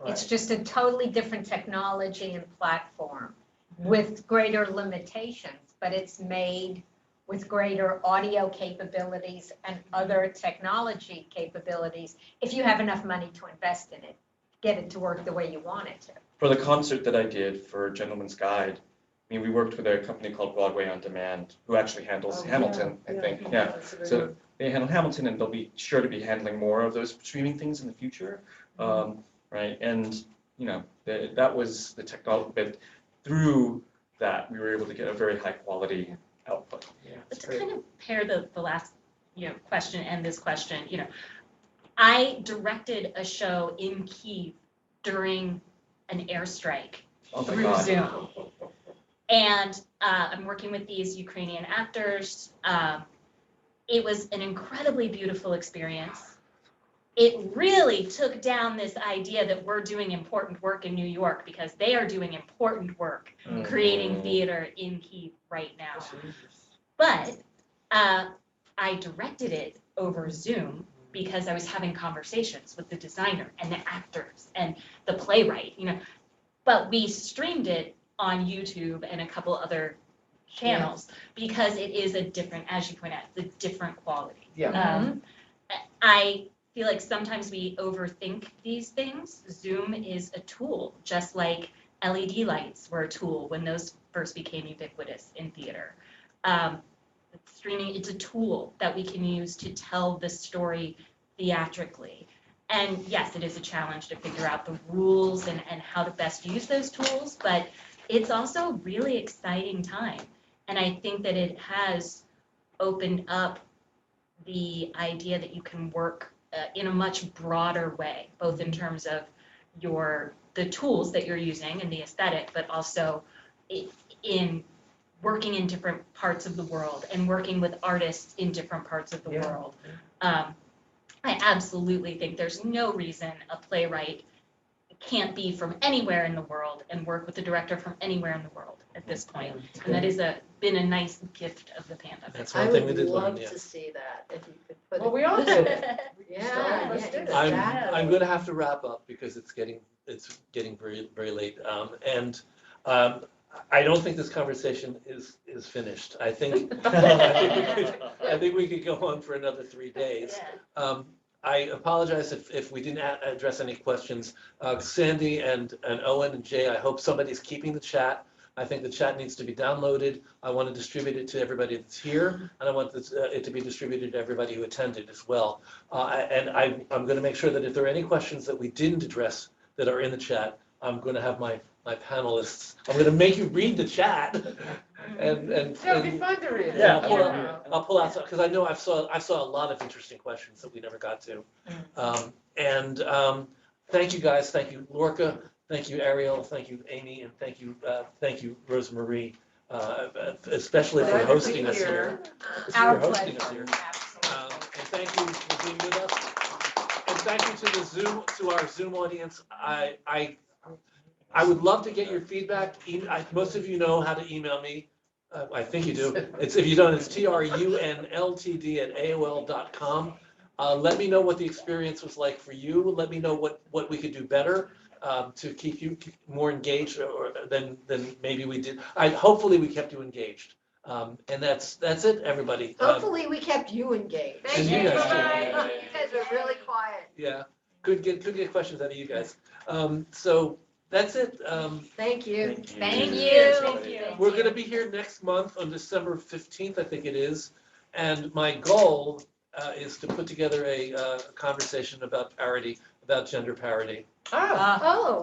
It's just a totally different technology and platform with greater limitations, but it's made with greater audio capabilities and other technology capabilities if you have enough money to invest in it, get it to work the way you want it to. For the concert that I did for Gentleman's Guide, I mean, we worked with a company called Broadway On Demand, who actually handles Hamilton, I think. Yeah. So they handle Hamilton, and they'll be sure to be handling more of those streaming things in the future, right? And that was the technology. But through that, we were able to get a very high quality output. But to kind of pair the last question and this question, I directed a show in Kyiv during an airstrike through Zoom. And I'm working with these Ukrainian actors. It was an incredibly beautiful experience. It really took down this idea that we're doing important work in New York, because they are doing important work creating theater in Kyiv right now. But I directed it over Zoom, because I was having conversations with the designer and the actors and the playwright, but we streamed it on YouTube and a couple other channels because it is a different, as you point out, it's a different quality. I feel like sometimes we overthink these things. Zoom is a tool, just like LED lights were a tool when those first became ubiquitous in theater. Streaming, it's a tool that we can use to tell the story theatrically. And yes, it is a challenge to figure out the rules and how to best use those tools, but it's also a really exciting time. And I think that it has opened up the idea that you can work in a much broader way, both in terms of the tools that you're using and the aesthetic, but also in working in different parts of the world and working with artists in different parts of the world. I absolutely think there's no reason a playwright can't be from anywhere in the world and work with a director from anywhere in the world at this point. And that is been a nice gift of the pandemic. That's one thing we did learn, love yeah. to see that, if you could put it. Well, we all did it. Yeah, let's do it. I'm going to have to wrap up because it's getting very, very late. I don't think this conversation is finished. I think we could go on for another 3 days. I apologize if we didn't address any questions. Sandy and Owen and Jay, I hope somebody's keeping the chat. I think the chat needs to be downloaded. I want to distribute it to everybody that's here, and I want it to be distributed to everybody who attended as well. And I'm going to make sure that if there are any questions that we didn't address that are in the chat, I'm going to have my panelists. I'm going to make you read the chat, and It'll be fun to read it. yeah, I'll pull out some because I know I saw a lot of interesting questions that we never got to. Thank you guys. Thank you, Lorca. Thank you, Ariel. Thank you, Amy, and thank you, Rosemarie, especially for hosting us here. Our hosting us pleasure. here. And thank you for being with us. And thank you to our Zoom audience. I would love to get your feedback. Most of you know how to email me. I think you do. If you don't, it's trunltd@aol.com. Let me know what the experience was like for you. Let me know what we could do better to keep you more engaged than maybe we did. Hopefully we kept you engaged. And that's it, everybody. Hopefully we kept you engaged. And you guys too. You guys are really quiet. Yeah, could get questions out of you guys. So that's it. Thank you. Thank you. We're going to be here next month on December 15th, I think it is. And my goal is to put together a conversation about gender parity. Oh.